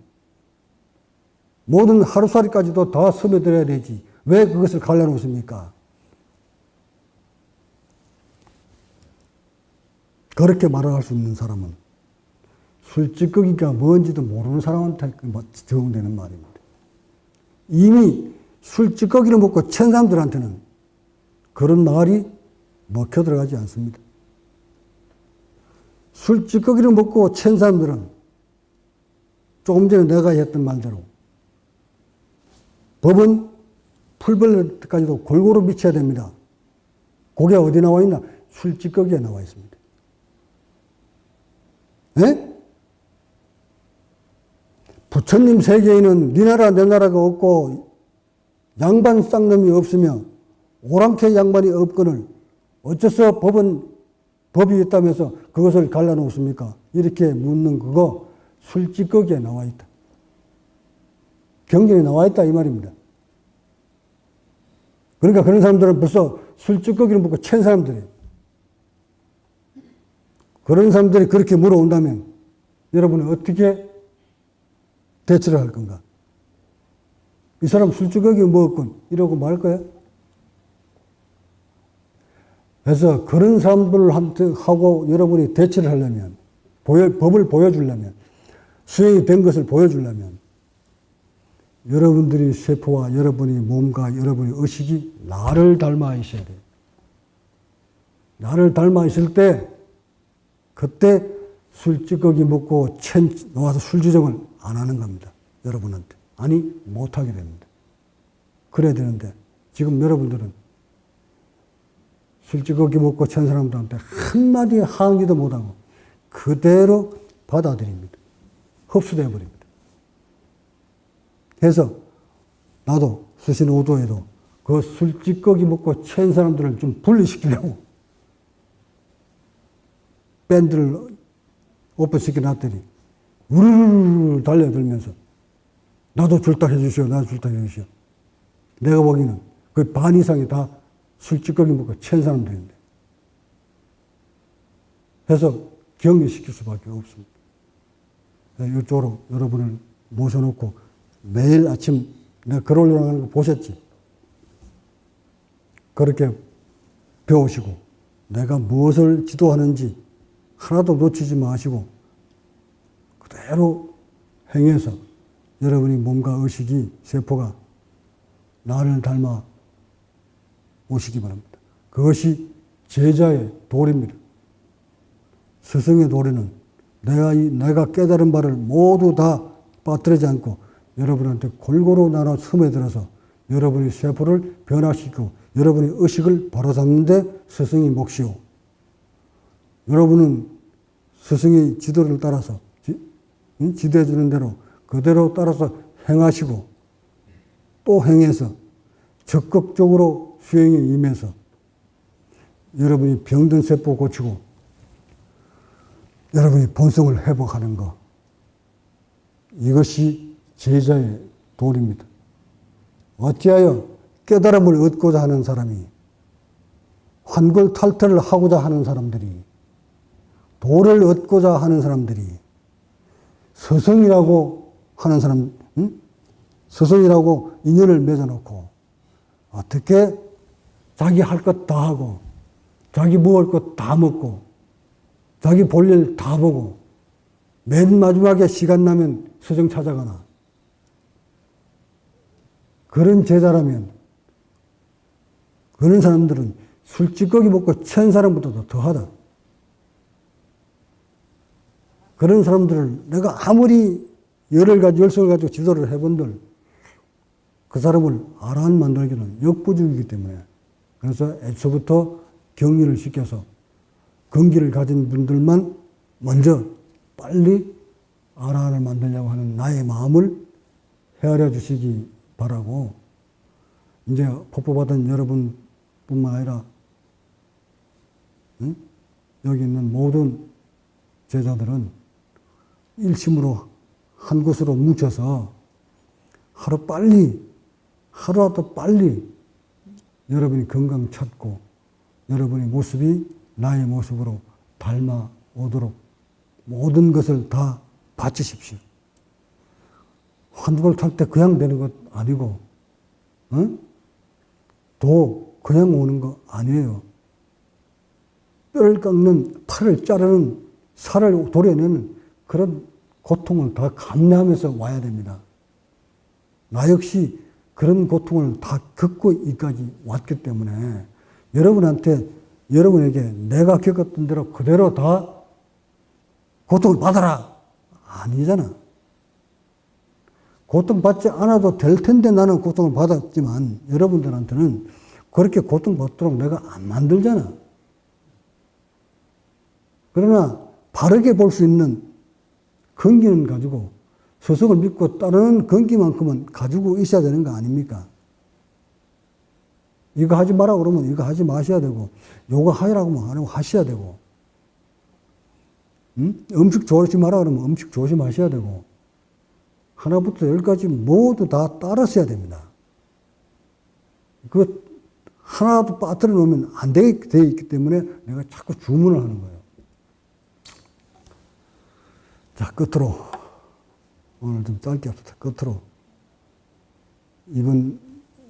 모든 하루살이까지도 다 섭외되어야 되지. 왜 그것을 갈라놓습니까? 그렇게 말할 수 있는 사람은 술찌꺼기가 뭔지도 모르는 사람한테 적용되는 말입니다. 이미 술찌꺼기를 먹고 챈 사람들한테는 그런 말이 먹혀 들어가지 않습니다. 술 찌꺼기를 먹고 챈 사람들은 조금 전에 내가 했던 말대로 법은 풀벌 때까지도 골고루 미쳐야 됩니다. 그게 어디 나와 있나? 술 찌꺼기에 나와 있습니다. 예? 부처님 세계에는 네 나라 내 나라가 없고 양반 쌍놈이 없으며 오랑캐 양반이 없거늘 어째서 법이 있다면서 그것을 갈라놓습니까? 이렇게 묻는 그거 술 찌꺼기에 나와 있다. 경전에 나와 있다 이 말입니다. 그러니까 그런 사람들은 벌써 술 찌꺼기를 먹고 챈 사람들이에요. 그런 사람들이 그렇게 물어온다면 여러분은 어떻게 대처를 할 건가? 이 사람 술 찌꺼기 먹었군 이러고 말 거야? 그래서 그런 사람들한테 하고 여러분이 대처를 하려면 법을 보여주려면 수행이 된 것을 보여주려면 여러분들이 세포와 여러분의 몸과 여러분의 의식이 나를 닮아 있어야 돼요. 나를 닮아 있을 때 그때 술 찌꺼기 먹고 나와서 술주정을 안 하는 겁니다. 여러분한테. 아니 못하게 됩니다. 그래야 되는데 지금 여러분들은 술 찌꺼기 먹고 챈 사람들한테 한마디 항의도 못하고 그대로 받아들입니다. 흡수되어 버립니다. 그래서 나도 수신 5도에도 그 술 찌꺼기 먹고 챈 사람들을 좀 분리시키려고 밴드를 오픈시켜 놨더니 우르르르 달려들면서 나도 줄탁해 주시오. 나도 줄탁해 주시오. 내가 보기에는 그 반 이상이 다 술 찌꺼기 먹고 챈 사람들인데. 해서 격리시킬 수밖에 없습니다. 이쪽으로 여러분을 모셔놓고 매일 아침 내가 글 올려놓는 거 보셨지? 그렇게 배우시고 내가 무엇을 지도하는지 하나도 놓치지 마시고 그대로 행해서 여러분이 몸과 의식이 세포가 나를 닮아 오시기 바랍니다. 그것이 제자의 도리입니다. 스승의 도리는 내가 깨달은 바를 모두 다 빠뜨리지 않고 여러분한테 골고루 나눠 스며들어서 여러분의 세포를 변화시키고 여러분의 의식을 바로잡는데 스승이 몫이오. 여러분은 스승의 지도를 따라서 지도해 주는 대로 그대로 따라서 행하시고 또 행해서 적극적으로 수행에 임해서 여러분이 병든 세포 고치고 여러분이 본성을 회복하는 것. 이것이 제자의 도리입니다. 어찌하여 깨달음을 얻고자 하는 사람이 환골탈태를 하고자 하는 사람들이 도를 얻고자 하는 사람들이 스승이라고 하는 사람, 스승이라고 인연을 맺어놓고 어떻게 자기 할 것 다 하고 자기 먹을 것 다 먹고 자기 볼 일 다 보고 맨 마지막에 시간 나면 스승 찾아가나. 그런 제자라면 그런 사람들은 술 찌꺼기 먹고 챈 사람보다도 더하다. 그런 사람들을 내가 아무리 열성을 가지고 지도를 해본들 그 사람을 아라한 만들기는 역부족이기 때문에 그래서 애초부터 격리를 시켜서 근기를 가진 분들만 먼저 빨리 아라한을 만들려고 하는 나의 마음을 헤아려 주시기 바라고 이제 법보받은 여러분뿐만 아니라 여기 있는 모든 제자들은 일심으로 한 곳으로 뭉쳐서 하루라도 빨리 여러분이 건강 찾고 여러분의 모습이 나의 모습으로 닮아오도록 모든 것을 다 바치십시오. 환불을 탈 때 그냥 되는 것 아니고 도 그냥 오는 거 아니에요. 뼈를 깎는, 팔을 자르는, 살을 도려내는 그런 고통을 다 감내하면서 와야 됩니다. 나 역시 그런 고통을 다 겪고 여기까지 왔기 때문에 여러분에게 내가 겪었던 대로 그대로 다 고통을 받아라. 아니잖아. 고통받지 않아도 될 텐데 나는 고통을 받았지만 여러분들한테는 그렇게 고통받도록 내가 안 만들잖아. 그러나 바르게 볼 수 있는 근기는 가지고 스승을 믿고 따르는 근기만큼은 가지고 있어야 되는 거 아닙니까? 이거 하지 마라 그러면 이거 하지 마셔야 되고, 요거 하라고 하면 안 하고 하셔야 되고, 음식 조심하라 그러면 음식 조심하셔야 되고, 하나부터 열까지 모두 다 따랐어야 됩니다. 그 하나도 빠뜨려 놓으면 안 되게 되어 있기 때문에 내가 자꾸 주문을 하는 거예요. 자, 끝으로 오늘 좀 짧게 합시다. 끝으로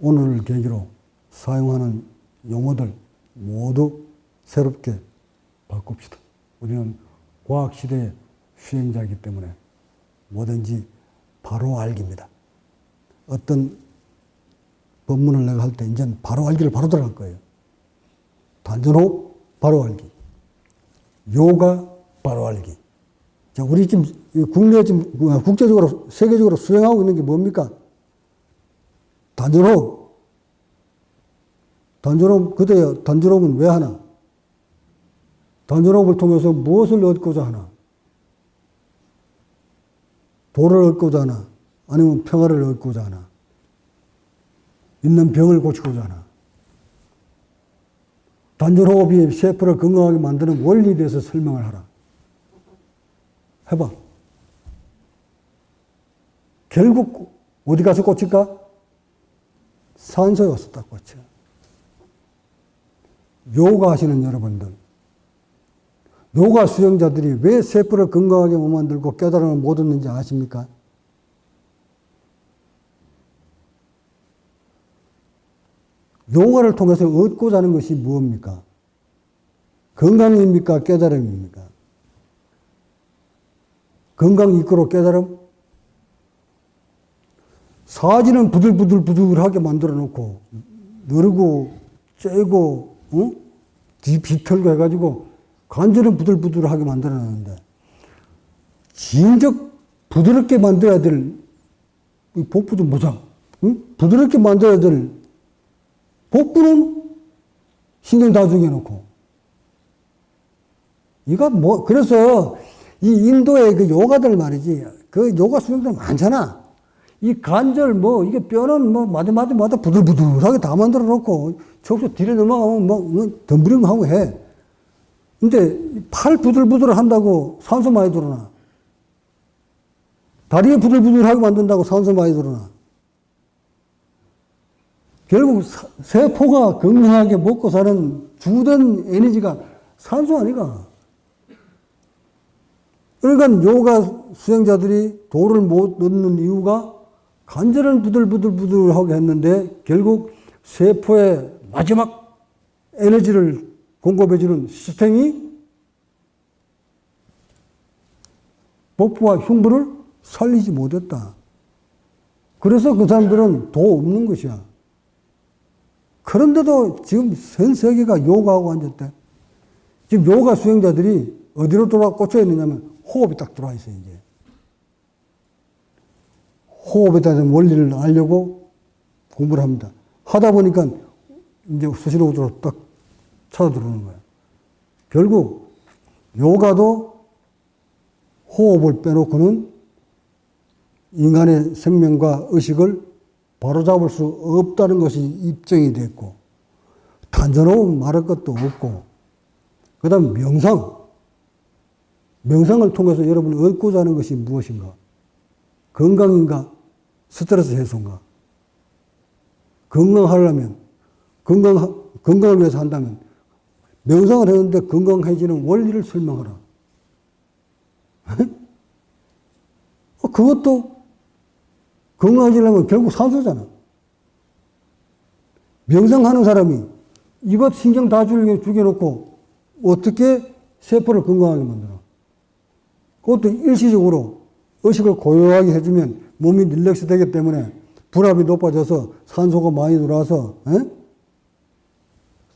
오늘을 계기로 사용하는 용어들 모두 새롭게 바꿉시다. 우리는 과학시대의 수행자이기 때문에 뭐든지 바로 알기입니다. 어떤 법문을 내가 할 때 이제는 바로 알기를 바로 들어갈 거예요. 단전호흡 바로 알기, 요가 바로 알기. 자, 우리 지금 국제적으로 세계적으로 수행하고 있는 게 뭡니까? 단전호흡. 그때야 단전호흡은 왜 하나? 단전호흡을 통해서 무엇을 얻고자 하나? 도를 얻고자 하나? 아니면 평화를 얻고자 하나? 있는 병을 고치고자 하나? 단전호흡이 세포를 건강하게 만드는 원리에 대해서 설명을 하라. 해봐. 결국 어디 가서 꽂힐까? 산소에 와서 딱 꽂혀. 요가 하시는 여러분들, 요가 수행자들이 왜 세포를 건강하게 못 만들고 깨달음을 못 얻는지 아십니까? 요가를 통해서 얻고자 하는 것이 무엇입니까? 건강입니까? 깨달음입니까? 건강 이끌어 깨달음? 사지는 부들부들하게 만들어 놓고, 누르고, 째고, 비틀고 해가지고, 관절은 부들부들하게 만들어 놨는데, 진즉 부드럽게 만들어야 될, 복부도 모자, 부드럽게 만들어야 될 복부는 신경 다 죽여놓고. 그래서 이 인도의 그 요가들 말이지, 그 요가 수행들 많잖아. 이 관절 이게 뼈는 마디마디마다 부들부들하게 다 만들어 놓고, 척수 뒤로 넘어가면 덤브링 하고 해. 근데 팔 부들부들 한다고 산소 많이 들어나? 다리에 부들부들하게 만든다고 산소 많이 들어나? 결국 세포가 건강하게 먹고 사는 주된 에너지가 산소 아니가? 그러니까 요가 수행자들이 도를 못 얻는 이유가 관절은 부들부들하게 했는데 결국 세포의 마지막 에너지를 공급해주는 시스템이 복부와 흉부를 살리지 못했다. 그래서 그 사람들은 도 없는 것이야. 그런데도 지금 전 세계가 요가하고 앉았대. 지금 요가 수행자들이 어디로 꽂혀 있느냐면 호흡이 딱 들어와 있어요, 이제. 호흡에 대한 원리를 알려고 공부를 합니다. 하다 보니까 이제 수시로우로 딱 찾아 들어오는 거예요. 결국 요가도 호흡을 빼놓고는 인간의 생명과 의식을 바로잡을 수 없다는 것이 입증이 됐고, 단전호흡 말할 것도 없고, 그 다음 명상을 통해서 여러분이 얻고자 하는 것이 무엇인가? 건강인가? 스트레스 해소인가? 건강하려면, 건강을 위해서 한다면, 명상을 했는데 건강해지는 원리를 설명하라. 그것도 건강해지려면 결국 산소잖아. 명상하는 사람이 이것 신경 다 죽여놓고 어떻게 세포를 건강하게 만들어? 그것도 일시적으로 의식을 고요하게 해주면 몸이 릴렉스 되기 때문에 불압이 높아져서 산소가 많이 들어와서,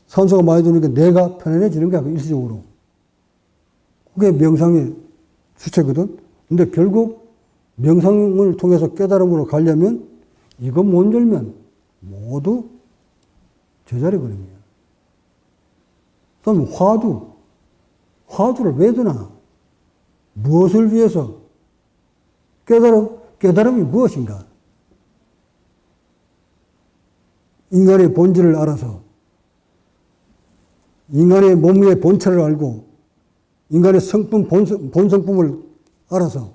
산소가 많이 들어오니까 뇌가 편안해지는 거야, 일시적으로. 그게 명상의 주체거든. 근데 결국 명상을 통해서 깨달음으로 가려면 이거 못 열면 모두 제자리 걸립니다. 그다음에 화두를 왜 드나? 무엇을 위해서? 깨달음이 무엇인가? 인간의 본질을 알아서, 인간의 몸의 본체를 알고, 인간의 성품, 본성품을 알아서,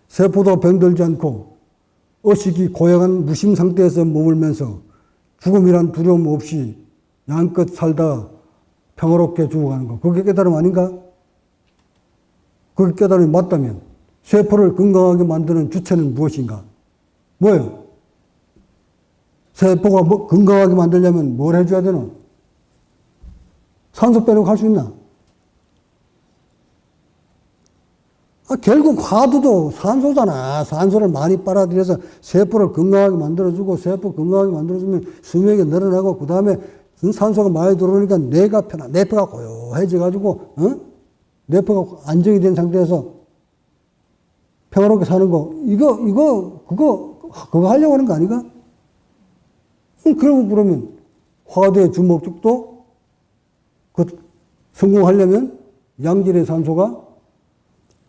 세포도 병들지 않고, 의식이 고약한 무심 상태에서 머물면서 죽음이란 두려움 없이 양껏 살다 평화롭게 죽어가는 거. 그게 깨달음 아닌가? 그게 깨달음이 맞다면, 세포를 건강하게 만드는 주체는 무엇인가? 뭐예요? 세포가 건강하게 만들려면 뭘 해줘야 되노? 산소 빼놓고 할 수 있나? 결국 화두도 산소잖아. 산소를 많이 빨아들여서 세포를 건강하게 만들어주고, 세포 건강하게 만들어주면 수명이 늘어나고, 그 다음에 산소가 많이 들어오니까 뇌가 고요해져가지고, 뇌가 안정이 된 상태에서 평화롭게 사는 거. 그거 하려고 하는 거 아닌가? 그러면 화두의 주목적도 성공하려면 양질의 산소가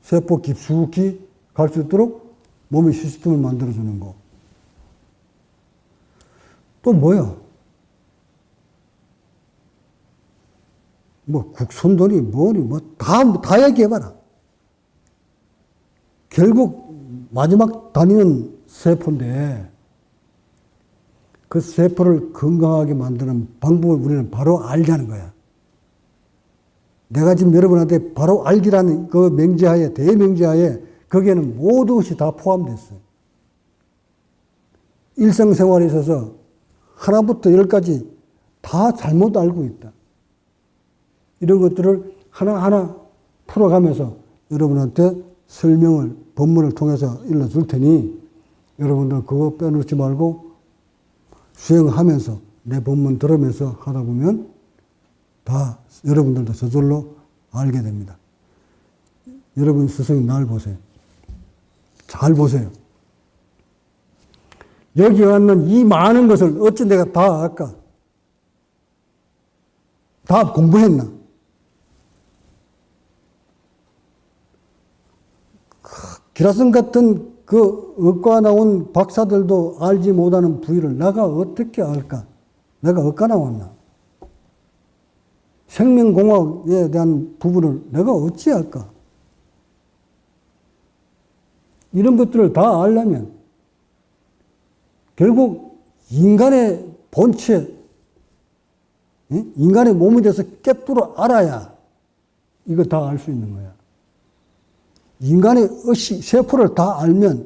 세포 깊숙이 갈 수 있도록 몸의 시스템을 만들어주는 거. 또 뭐야? 국선돌이 다 얘기해봐라. 결국 마지막 단위는 세포인데 그 세포를 건강하게 만드는 방법을 우리는 바로 알자는 거야. 내가 지금 여러분한테 바로 알기라는 그 명제하에, 대명제하에 거기에는 모든 것이 다 포함됐어요. 일상생활에 있어서 하나부터 열까지 다 잘못 알고 있다. 이런 것들을 하나하나 풀어가면서 여러분한테 설명을, 본문을 통해서 일러줄 테니 여러분들 그거 빼놓지 말고 수행하면서 내 본문 들으면서 하다 보면 다 여러분들도 저절로 알게 됩니다. 여러분 스승님 날 보세요. 잘 보세요. 여기 왔는 이 많은 것을 어찌 내가 다 알까? 다 공부했나? 기라성 같은 그 의과 나온 박사들도 알지 못하는 부위를 내가 어떻게 알까? 내가 의과 나왔나? 생명공학에 대한 부분을 내가 어찌 알까? 이런 것들을 다 알려면 결국 인간의 본체, 인간의 몸에 대해서 깨뚫어 알아야 이거 다 알 수 있는 거야. 인간의 의식, 세포를 다 알면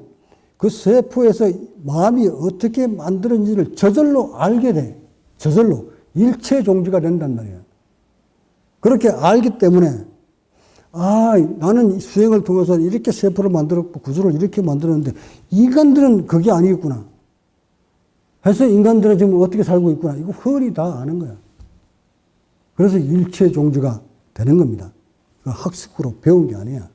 그 세포에서 마음이 어떻게 만들어지는지를 저절로 알게 돼. 저절로. 일체 종지가 된단 말이야. 그렇게 알기 때문에 나는 수행을 통해서 이렇게 세포를 만들었고 구조를 이렇게 만들었는데 인간들은 그게 아니겠구나. 해서 인간들은 지금 어떻게 살고 있구나. 이거 흔히 다 아는 거야. 그래서 일체 종지가 되는 겁니다. 학습으로 배운 게 아니야.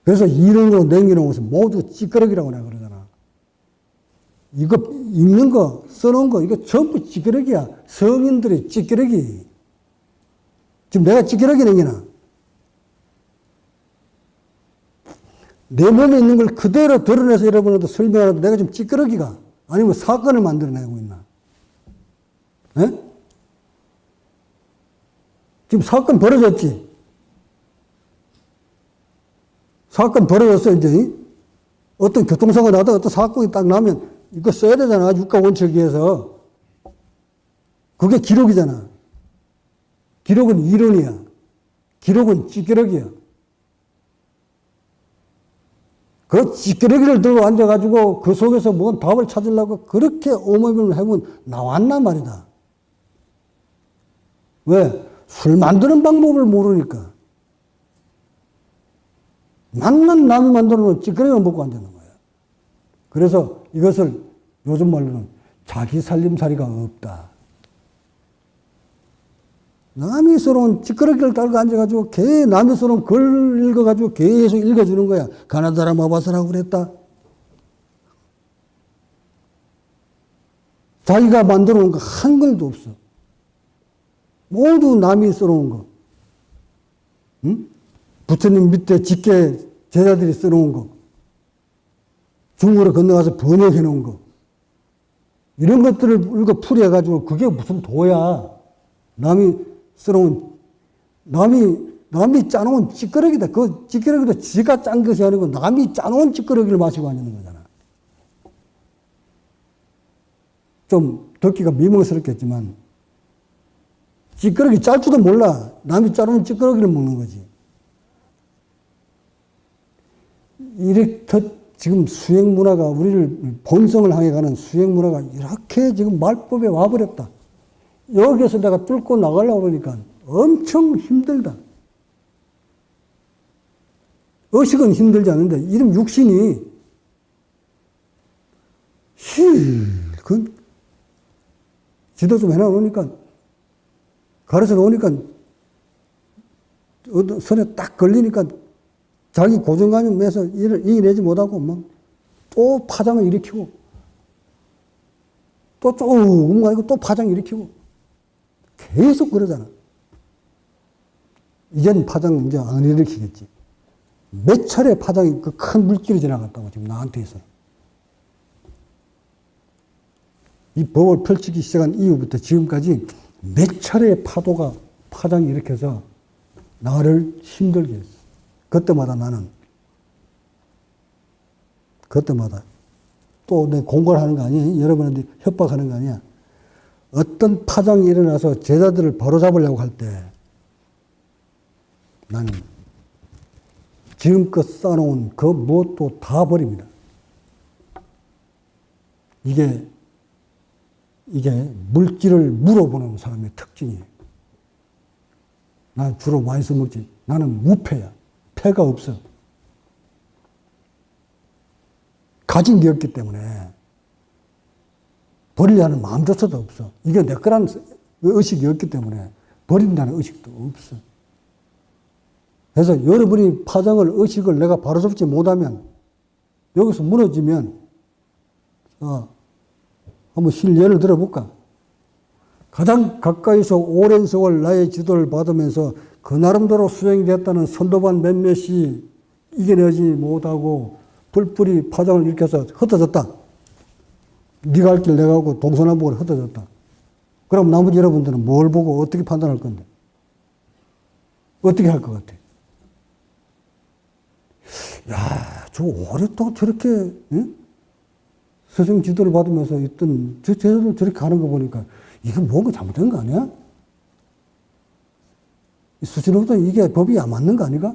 그래서 이론으로 남겨놓은 것은 모두 찌끄러기라고 내가 그러잖아. 이거 읽는 거, 써놓은 거, 이거 전부 찌끄러기야. 성인들의 찌끄러기. 지금 내가 찌끄러기 남기나? 내 몸에 있는 걸 그대로 드러내서 여러분한테 설명하는데 내가 지금 찌끄러기가 아니면 사건을 만들어내고 있나? 에? 지금 사건 벌어졌지? 사건 벌어졌어, 이제. 어떤 교통사고 나다 어떤 사건이 딱 나면 이거 써야 되잖아. 유가 원칙에서. 그게 기록이잖아. 기록은 이론이야. 기록은 찌끄러기야. 그 찌끄러기를 들고 앉아가지고 그 속에서 뭔 답을 찾으려고 그렇게 오물을 해보면 나왔단 말이다. 왜? 술 만드는 방법을 모르니까. 맞는 남이 만들어 놓은 찌끄러기만 먹고 앉는 거야. 그래서 이것을 요즘 말로는 자기 살림살이가 없다. 남이 써놓은 찌끄러기를 달고 앉아가지고 남이 써놓은 글 읽어가지고 계속 읽어주는 거야. 가나다라 마바사라고 그랬다. 자기가 만들어 놓은 거 한 글도 없어. 모두 남이 써놓은 거. 응? 부처님 밑에 직계 제자들이 써놓은 거. 중국으로 건너가서 번역해 놓은 거. 이런 것들을 읽어 풀이해가지고 그게 무슨 도야. 남이 써놓은, 남이 짜놓은 찌끄러기다. 그 찌끄러기도 지가 짠 것이 아니고 남이 짜놓은 찌끄러기를 마시고 앉는 거잖아. 좀 듣기가 미명스럽겠지만 찌끄러기 짤 줄도 몰라. 남이 짜놓은 찌끄러기를 먹는 거지. 이렇게 지금 수행 문화가 우리를 본성을 향해 가는 수행 문화가 이렇게 지금 말법에 와버렸다. 여기에서 내가 뚫고 나가려고 그러니까 엄청 힘들다. 의식은 힘들지 않은데 이름 육신이 그 지도 좀 해놔놓으니까 가르쳐 놓으니까 손에 딱 걸리니까 자기 고정관념에서 이겨내지 못하고 막 또 파장을 일으키고 또 조금 가지고 또 파장 일으키고 계속 그러잖아. 이젠 파장 이제 안 일으키겠지. 몇 차례 파장이 그 큰 물길이 지나갔다고 지금 나한테서. 이 법을 펼치기 시작한 이후부터 지금까지 몇 차례의 파장이 일으켜서 나를 힘들게 했어. 그때마다 나는 또 내 공부를 하는 거 아니야? 여러분한테 협박하는 거 아니야? 어떤 파장이 일어나서 제자들을 바로잡으려고 할 때 나는 지금껏 쌓아놓은 그 무엇도 다 버립니다. 이게 물질을 물어보는 사람의 특징이에요. 난 주로 많이 써먹지. 나는 무패야. 패가 없어. 가진 게 없기 때문에 버리려는 마음조차도 없어. 이게 내 거라는 의식이 없기 때문에 버린다는 의식도 없어. 그래서 여러분이 파장을, 의식을 내가 바로잡지 못하면, 여기서 무너지면, 한번 실례를 들어볼까? 가장 가까이서 오랜 세월 나의 지도를 받으면서 그 나름대로 수행이 됐다는 선도반 몇몇이 이겨내지 못하고 불풀이 파장을 일으켜서 흩어졌다. 네가 할 길 내가 하고 동서남북으로 흩어졌다. 그럼 나머지 여러분들은 뭘 보고 어떻게 판단할 건데? 어떻게 할 것 같아? 야, 저 오랫동안 저렇게 응? 스승 지도를 받으면서 있던 저 제자들 저렇게 가는 거 보니까 이게 뭔가 잘못된 거 아니야? 수준으로부터 이게 법이 안 맞는 거 아닌가?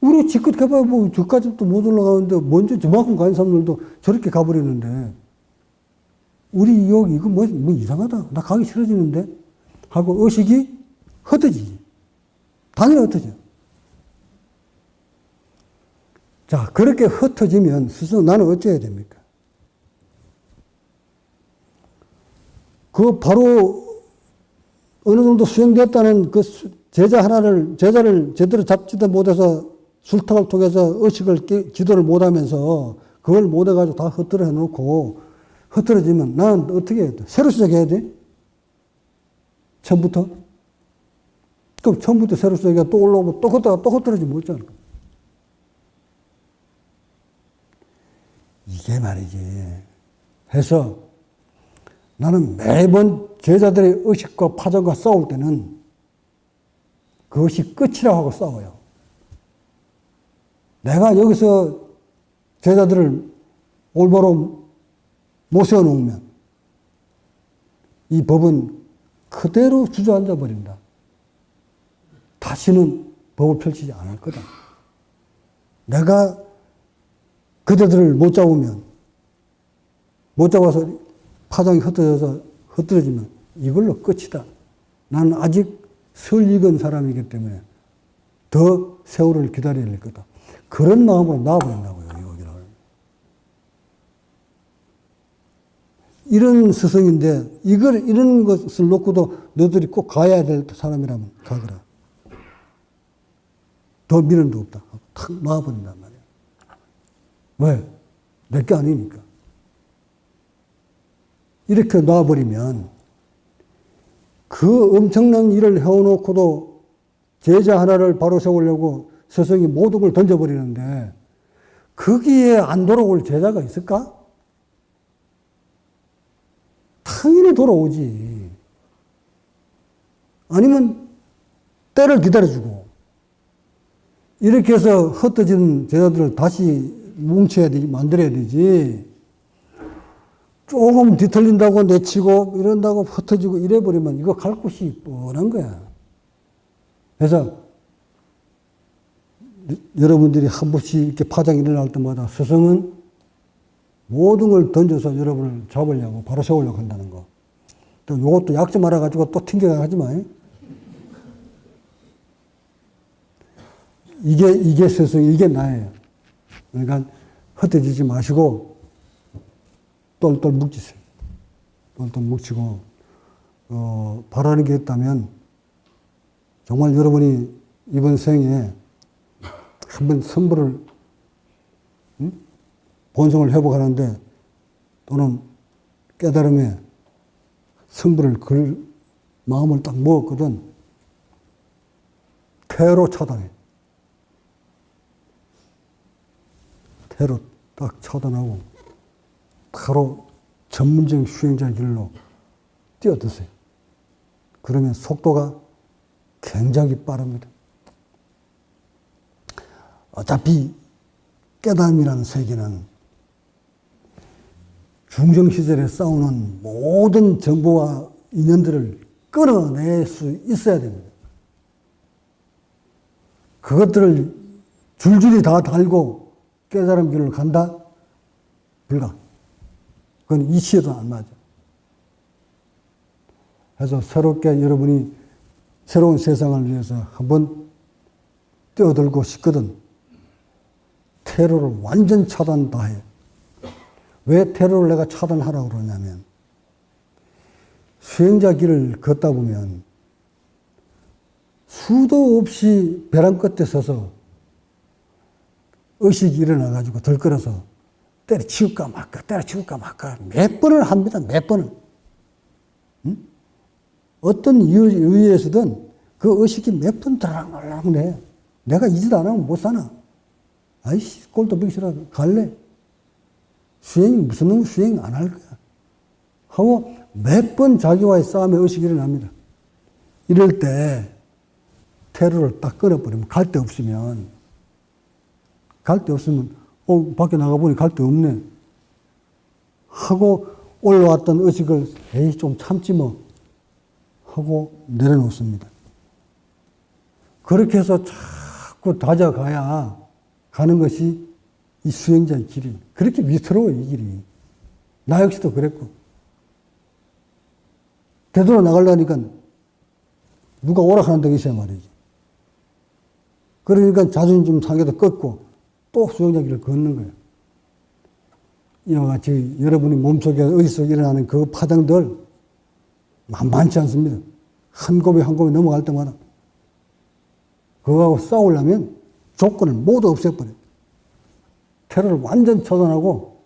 우리 지껏 가봐야 뭐 저까지도 못 올라가는데 먼저 저만큼 가는 사람들도 저렇게 가버리는데 우리 여기 이거 뭐 이상하다. 나 가기 싫어지는데? 하고 의식이 흩어지지. 당연히 흩어져. 자, 그렇게 흩어지면 스스로 나는 어찌해야 됩니까? 그 바로 어느 정도 수행됐다는 그 제자를 제대로 잡지도 못해서 술탁을 통해서 의식을 지도를 못하면서 그걸 못해가지고 다 흩어져 해놓고 흩어지면 나는 어떻게 해야 돼? 새로 시작해야 돼? 처음부터? 그럼 처음부터 새로 시작해야 또 올라오면 또 걷다가 또 흩어지면 못잖아. 이게 말이지. 해서 나는 매번 제자들의 의식과 파장과 싸울 때는 그것이 끝이라고 하고 싸워요. 내가 여기서 제자들을 올바로 못 세워놓으면 이 법은 그대로 주저앉아 버린다. 다시는 법을 펼치지 않을 거다. 내가 그대들을 못 잡아서 파장이 흩어지면 이걸로 끝이다. 나는 아직 설익은 사람이기 때문에 더 세월을 기다려야 될 거다. 그런 마음으로 나와버린다고요, 여기를. 이런 스승인데 이런 것을 놓고도 너들이 꼭 가야 될 사람이라면 가거라. 더 미련도 없다. 탁 놔버린단 말이야. 왜? 내게 아니니까. 이렇게 놔버리면 그 엄청난 일을 해놓고도 제자 하나를 바로 세우려고 스승이 모든 걸 던져버리는데 거기에 안 돌아올 제자가 있을까? 당연히 돌아오지. 아니면 때를 기다려주고 이렇게 해서 흩어진 제자들을 다시 뭉쳐야 되지, 만들어야 되지. 조금 뒤틀린다고 내치고 이런다고 흩어지고 이래버리면 이거 갈 곳이 뻔한 거야. 그래서 여러분들이 한 번씩 이렇게 파장이 일어날 때마다 스승은 모든 걸 던져서 여러분을 잡으려고 바로 세우려고 한다는 거. 또 요것도 약점 알아가지고 또 튕겨가지 마. 이게 스승, 이게 나예요. 그러니까 흩어지지 마시고 똘똘 뭉치세요. 똘똘 뭉치고 바라는 게 있다면 정말 여러분이 이번 생에 한번 선물을 본성을 회복하는데 또는 깨달음에 선물을 걸 마음을 딱 먹었거든. 퇴로 차단해. 퇴로 딱 차단하고 바로 전문적인 수행자 길로 뛰어드세요. 그러면 속도가 굉장히 빠릅니다. 어차피 깨달음이라는 세계는 중생시절에 싸우는 모든 정보와 인연들을 끊어낼 수 있어야 됩니다. 그것들을 줄줄이 다 달고 깨달음 길을 간다? 불가. 그건 이치에도 안 맞아. 그래서 새롭게 여러분이 새로운 세상을 위해서 한번 뛰어들고 싶거든. 테러를 완전 차단 다 해. 왜 테러를 내가 차단하라고 그러냐면 수행자 길을 걷다 보면 수도 없이 벼랑 끝에 서서 의식이 일어나가지고 들끓어서 때려치울까 말까 때려치울까 말까 몇 번을 합니다. 몇 번을. 응? 어떤 이유에서든 그 의식이 몇 번 들락날락 내. 내가 이 짓 안 하면 못 사나. 아이씨 꼴도 보기 싫어. 갈래. 수행이 무슨 놈 수행 안 할 거야. 하고 몇 번 자기와의 싸움에 의식이 일어납니다. 이럴 때 테러를 딱 끊어버리면 갈 데 없으면 밖에 나가보니 갈 데 없네 하고 올라왔던 의식을 에이 좀 참지 뭐 하고 내려놓습니다. 그렇게 해서 자꾸 다져가야 가는 것이 이 수행자의 길이. 그렇게 위태로워 이 길이. 나 역시도 그랬고. 되돌아 나가려니까 누가 오락하는 데가 있어야 말이지. 그러니까 자존심 상해도 꺾고 또 수행자 길을 걷는 거예요. 이와 같이 여러분이 몸속에 어디서 일어나는 그 파장들 만만치 않습니다. 한 곱이 한 곱이 넘어갈 때마다 그거하고 싸우려면 조건을 모두 없애버려요. 테러를 완전 처단하고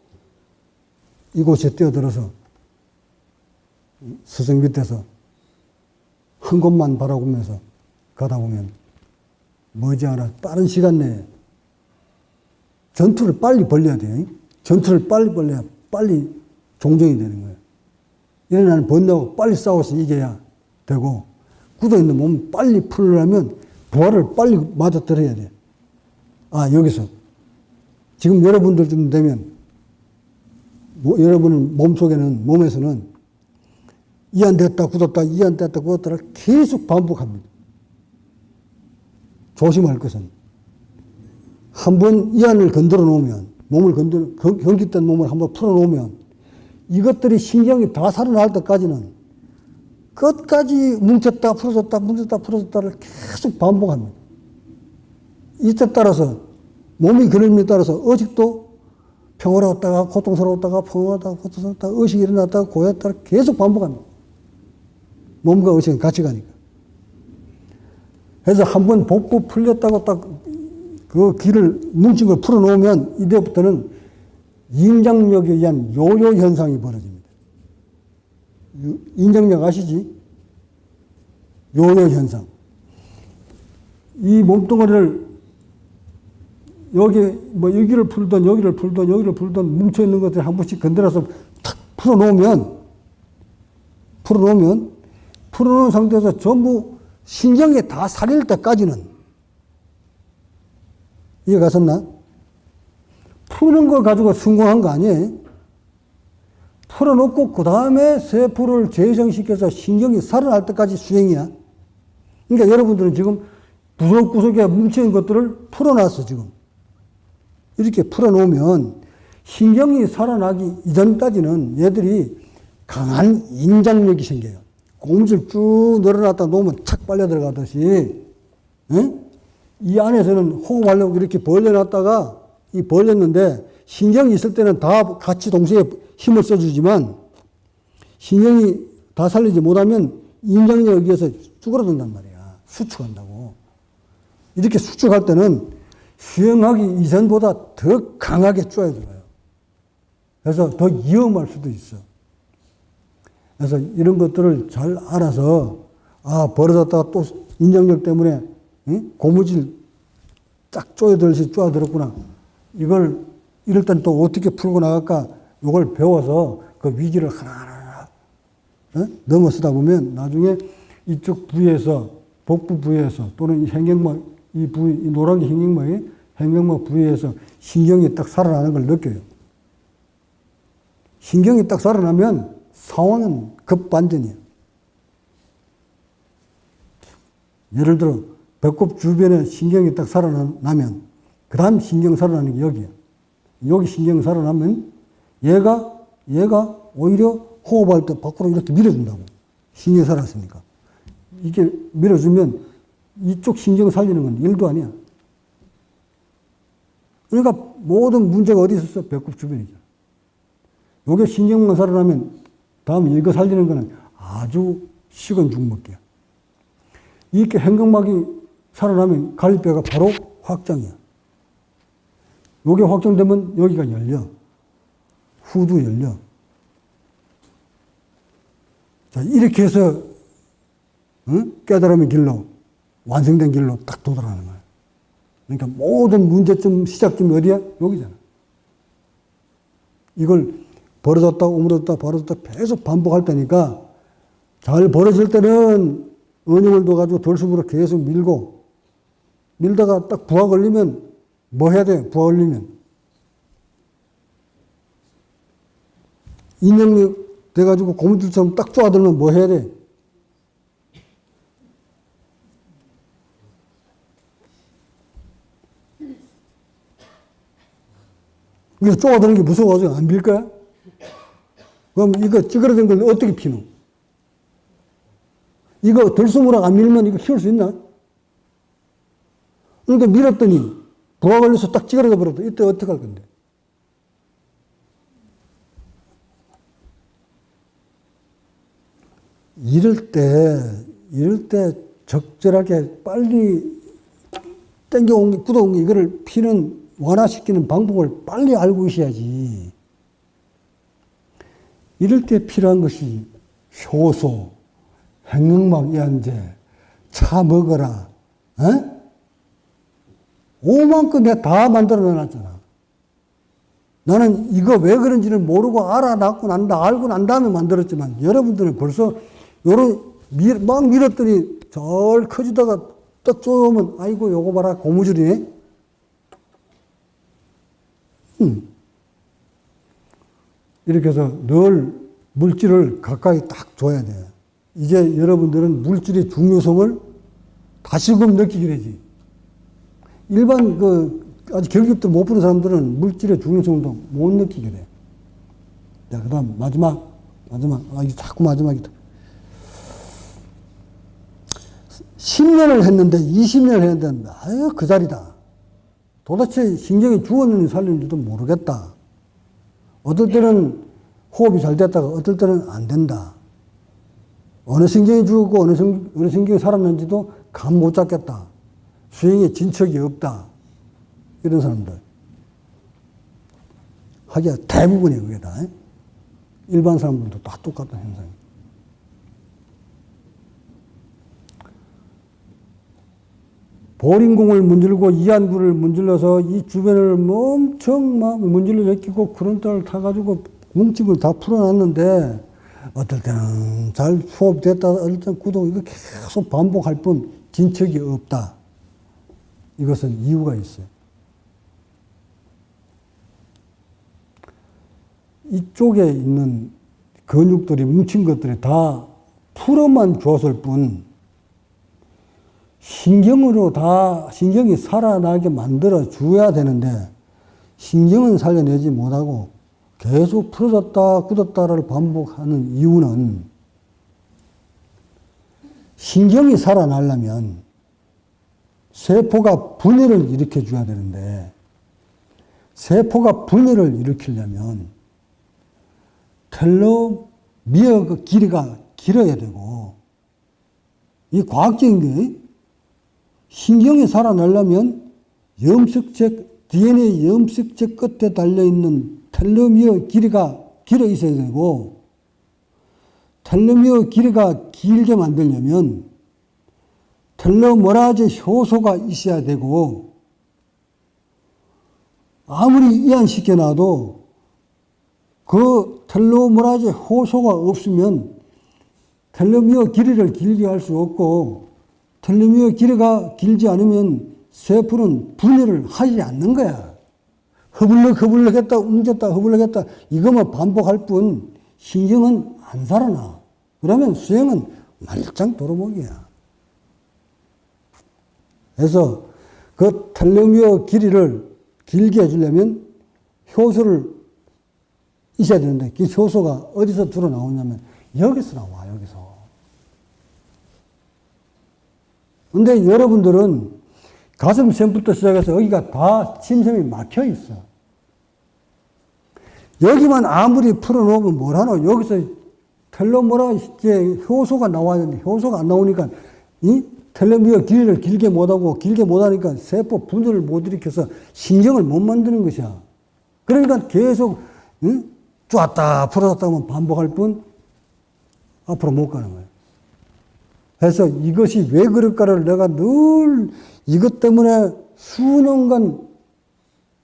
이곳에 뛰어들어서 스승 밑에서 한 곳만 바라보면서 가다 보면 머지않아 빠른 시간 내에 전투를 빨리 벌려야 돼요. 전투를 빨리 벌려야 빨리 종정이 되는 거예요. 일어나는 번뇌하고 빨리 싸워서 이겨야 되고 굳어있는 몸 빨리 풀려면 부활을 빨리 맞아들어야 돼. 아 여기서 지금 여러분들쯤 되면 여러분 몸에서는 이 안 됐다 굳었다 이 안 됐다 굳었다를 계속 반복합니다. 조심할 것은 한번 이 안을 건드려 놓으면 경직된 몸을 한번 풀어 놓으면 이것들이 신경이 다 살아날 때까지는 끝까지 뭉쳤다 풀어졌다를 계속 반복합니다. 이때 따라서 몸이 그림에 따라서 의식도 평화로웠다가 고통스러웠다가 평화로웠다가 고통스러웠다가 의식이 일어났다가 고였다가 계속 반복합니다. 몸과 의식은 같이 가니까. 그래서 한번 복부 풀렸다고 딱 그 길을 뭉친 걸 풀어놓으면 이때부터는 인장력에 의한 요요 현상이 벌어집니다. 인장력 아시지? 요요 현상. 이 몸뚱아리를 여기 뭐 여기를 풀던 여기를 풀던 여기를 풀던 뭉쳐 있는 것들 한 번씩 건드려서 탁 풀어놓으면 풀어놓은 상태에서 전부 신경이 다 살릴 때까지는 이해 갔었나? 푸는 걸 가지고 성공한 거 아니에요? 풀어놓고 그 다음에 세포를 재생시켜서 신경이 살아날 때까지 수행이야. 그러니까 여러분들은 지금 구석구석에 뭉친 것들을 풀어놨어, 지금. 이렇게 풀어놓으면 신경이 살아나기 이전까지는 얘들이 강한 인장력이 생겨요. 고무줄 쭉 늘어놨다 놓으면 착 빨려 들어가듯이, 응? 이 안에서는 호흡하려고 이렇게 벌려놨다가 이 벌렸는데 신경이 있을 때는 다 같이 동시에 힘을 써주지만 신경이 다 살리지 못하면 인장력에 의해서 쭈그러든단 말이야. 수축한다고. 이렇게 수축할 때는 수행하기 이전보다 더 강하게 쪼여 들어요. 그래서 더 위험할 수도 있어. 그래서 이런 것들을 잘 알아서 벌어졌다가 또 인장력 때문에 고무줄 딱 쪼여들듯이 쪼여들었구나. 이럴 땐 또 어떻게 풀고 나갈까? 이걸 배워서 그 위기를 하나하나 넘어서다 보면 나중에 이쪽 부위에서, 복부 부위에서 또는 행경막, 이 부위, 이 노란게 행경막 부위에서 신경이 딱 살아나는 걸 느껴요. 신경이 딱 살아나면 상황은 급반전이에요. 예를 들어, 배꼽 주변에 신경이 딱 살아나면, 그 다음 신경 살아나는 게 여기야. 여기 신경 살아나면, 얘가 오히려 호흡할 때 밖으로 이렇게 밀어준다고. 신경이 살았으니까. 이게 밀어주면 이쪽 신경 살리는 건 일도 아니야. 그러니까 모든 문제가 어디 있었어? 배꼽 주변이죠. 요게 신경만 살아나면 다음 이거 살리는 거는 아주 식은 죽먹기야. 이렇게 행각막이 살아나면 갈비뼈가 바로 확장이야. 요게 확장되면 여기가 열려. 후두 열려. 자, 이렇게 해서 깨달음의 길로, 완성된 길로 딱 도달하는 거야. 그러니까 모든 문제점, 시작점이 어디야? 여기잖아. 이걸 벌어졌다, 오므렸다, 벌어졌다 계속 반복할 때니까 잘 벌어질 때는 은영을 둬가지고 덜수으로 계속 밀다가 딱 부하 걸리면 뭐 해야 돼? 부하 걸리면. 인형력 돼가지고 고무줄처럼 딱 쪼아들면 뭐 해야 돼? 이거 쪼아드는 게 무서워가지고 안 빌 거야? 그럼 이거 찌그러진 걸 어떻게 피노? 이거 들숨으로 안 밀면 이거 키울 수 있나? 그러니까 밀었더니 부하 걸려서 딱 찌그러져 버렸다. 이때 어떻게 할 건데? 이럴 때 적절하게 빨리 땡겨온 게, 굳어온 게 이거를 피는 완화시키는 방법을 빨리 알고 있어야지. 이럴 때 필요한 것이 효소, 행각막 이완제, 차 먹어라, 오만큼 내가 다 만들어 놨잖아. 나는 이거 왜 그런지는 모르고 알고 난 다음에 만들었지만, 여러분들은 벌써 막 밀었더니 절 커지다가 딱 쪼으면, 아이고, 요거 봐라, 고무줄이네? 이렇게 해서 늘 물질을 가까이 딱 줘야 돼. 이제 여러분들은 물질의 중요성을 다시금 느끼게 되지. 일반 아직 결격도 못 푸는 사람들은 물질의 중요성도 못 느끼게 돼. 자, 그 다음 마지막. 이게 자꾸 마지막이다. 10년을 했는데, 20년을 했는데, 아유, 그 자리다. 도대체 신경이 죽었는지 살렸는지도 모르겠다. 어떨 때는 호흡이 잘 됐다가 어떨 때는 안 된다. 어느 신경이 죽었고 어느 신경이 살았는지도 감 못 잡겠다. 수행에 진척이 없다. 이런 사람들. 하기야 대부분이 그게 다. 일반 사람들도 다 똑같은 현상이에요. 보링공을 문질고 이안구를 문질러서 이 주변을 엄청 막 문질러 제끼고 구름다리를 타가지고 뭉침을 다 풀어놨는데 어떨 때는 잘 호흡됐다 어떨 때는 구동 이거 계속 반복할 뿐 진척이 없다. 이것은 이유가 있어요. 이쪽에 있는 근육들이 뭉친 것들이 다 풀어만 줬을 뿐 신경으로 다 신경이 살아나게 만들어 줘야 되는데 신경은 살려내지 못하고 계속 풀어졌다 굳었다를 반복하는 이유는 신경이 살아나려면 세포가 분해를 일으켜 줘야 되는데 세포가 분해를 일으키려면 텔로미어 그 길이가 길어야 되고 이 과학적인 게 신경이 살아나려면 염색체, DNA 염색체 끝에 달려있는 텔로미어 길이가 길어 있어야 되고 텔로미어 길이가 길게 만들려면 텔로머라제 효소가 있어야 되고 아무리 이완시켜놔도 그 텔로머라제 효소가 없으면 텔로미어 길이를 길게 할 수 없고 텔로미어 길이가 길지 않으면 세포는 분해를 하지 않는 거야. 허블럭 했다 웅졌다 허블럭 했다 이것만 반복할 뿐 신경은 안 살아나. 그러면 수행은 말짱 도루묵이야. 그래서 그 텔로미어 길이를 길게 해주려면 효소를 있어야 되는데 그 효소가 어디서 들어 나오냐면 여기서 나와. 여기서. 근데 여러분들은 가슴샘부터 시작해서 여기가 다 침샘이 막혀 있어. 여기만 아무리 풀어놓으면 뭘 하노? 여기서 텔로머라 이제 효소가 나와야 되는데 효소가 안 나오니까 이 텔로미어 길이를 길게 못하고 길게 못하니까 세포 분열을 못 일으켜서 신경을 못 만드는 것이야. 그러니까 계속 쪼았다 풀어졌다 하면 반복할 뿐 앞으로 못 가는 거예요. 그래서 이것이 왜 그럴까를 내가 늘 이것 때문에 수년간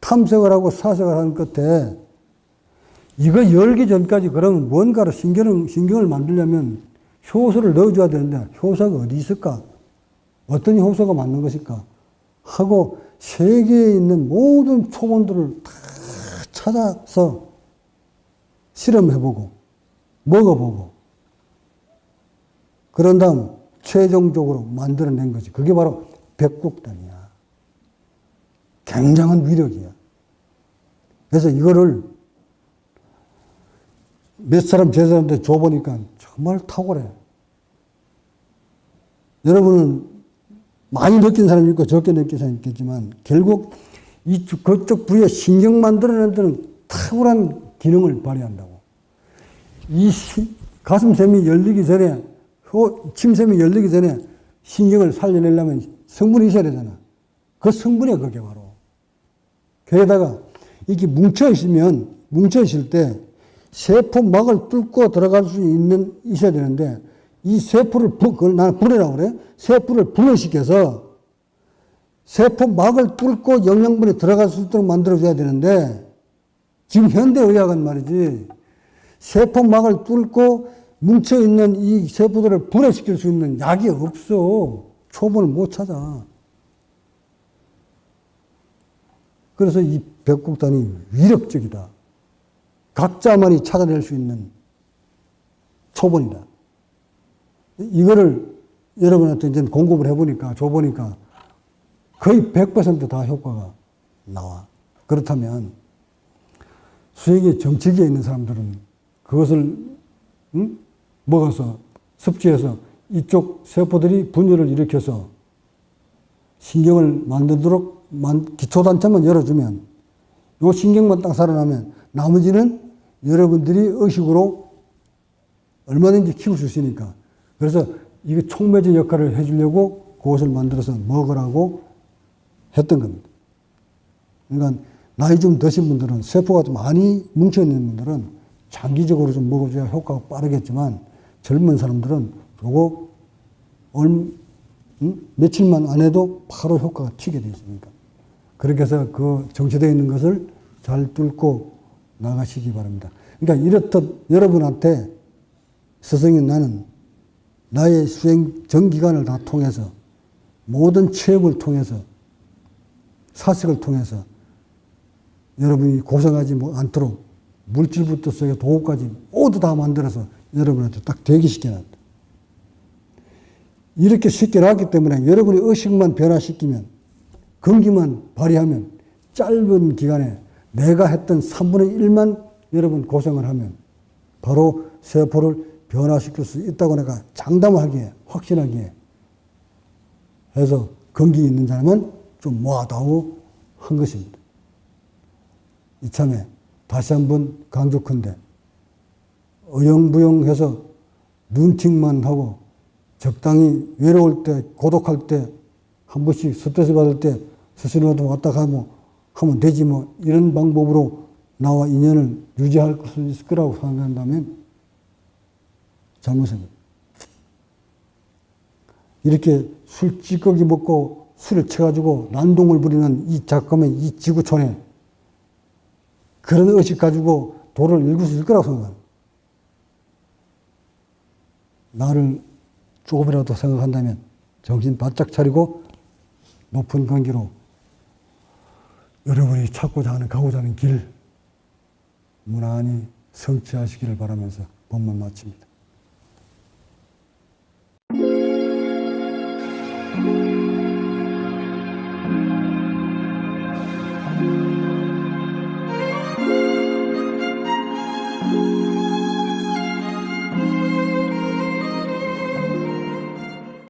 탐색을 하고 사색을 하는 끝에 이거 열기 전까지 그러면 뭔가를 신경을 만들려면 효소를 넣어줘야 되는데 효소가 어디 있을까? 어떤 효소가 맞는 것일까? 하고 세계에 있는 모든 초본들을 다 찾아서 실험해보고 먹어보고 그런 다음 최종적으로 만들어낸 것이 그게 바로 백곡단이야. 굉장한 위력이야. 그래서 이거를 몇 사람 제 사람한테 줘보니까 정말 탁월해. 여러분은 많이 느낀 사람이 있고 적게 느낀 사람이 있겠지만 결국 그쪽 부위에 신경 만들어내는 데는 탁월한 기능을 발휘한다고. 이 가슴샘이 열리기 전에 침샘이 열리기 전에 신경을 살려내려면 성분이 있어야 되잖아. 그 성분이 그게 바로. 게다가 이게 뭉쳐있을 때 세포막을 뚫고 들어갈 수 있어야 되는데 이 세포를, 그걸 나는 분해라고 그래. 세포를 분해시켜서 세포막을 뚫고 영양분이 들어갈 수 있도록 만들어줘야 되는데 지금 현대의학은 말이지 세포막을 뚫고 뭉쳐있는 이 세포들을 분해시킬 수 있는 약이 없어. 초본을 못 찾아. 그래서 이 백곡단이 위력적이다. 각자만이 찾아낼 수 있는 초본이다. 이거를 여러분한테 이제 공급을 해보니까, 줘보니까 거의 100% 다 효과가 나와. 그렇다면 수행의 정치기에 있는 사람들은 그것을 먹어서 섭취해서 이쪽 세포들이 분열을 일으켜서 신경을 만들도록 기초단체만 열어주면 요 신경만 딱 살아나면 나머지는 여러분들이 의식으로 얼마든지 키울 수 있으니까. 그래서 이거 촉매제 역할을 해주려고 그것을 만들어서 먹으라고 했던 겁니다. 그러니까 나이 좀 드신 분들은, 세포가 좀 많이 뭉쳐있는 분들은 장기적으로 좀 먹어줘야 효과가 빠르겠지만, 젊은 사람들은 요거 며칠만 안 해도 바로 효과가 튀게 되어 있으니까. 그렇게 해서 그 정체되어 있는 것을 잘 뚫고 나가시기 바랍니다. 그러니까 이렇듯 여러분한테 스승인 나는 나의 수행 전 기간을 다 통해서 모든 체험을 통해서 사색을 통해서 여러분이 고생하지 않도록 물질부터 속에 도구까지 모두 다 만들어서 여러분한테 딱 대기시켜놨다. 이렇게 쉽게 나왔기 때문에 여러분이 의식만 변화시키면, 근기만 발휘하면 짧은 기간에 내가 했던 3분의 1만 여러분 고생을 하면 바로 세포를 변화시킬 수 있다고 내가 장담하기에, 확신하기에 해서 근기 있는 사람은 좀 모아다오 한 것입니다. 이참에 다시 한번 강조컨대 어영부영해서 눈팅만 하고 적당히 외로울 때, 고독할 때, 한 번씩 스트레스 받을 때 스스로도 왔다 가면 하면 되지 뭐, 이런 방법으로 나와 인연을 유지할 수 있을 거라고 생각한다면 잘못입니다. 이렇게 술 찌꺼기 먹고 술을 쳐가지고 난동을 부리는 이 잠깐만 이 지구촌에 그런 의식 가지고 도를 읽을 수 있을 거라고 생각합니다. 나를 조금이라도 생각한다면 정신 바짝 차리고 높은 관계로 여러분이 찾고자 하는, 가고자 하는 길 무난히 성취하시기를 바라면서 본문 마칩니다.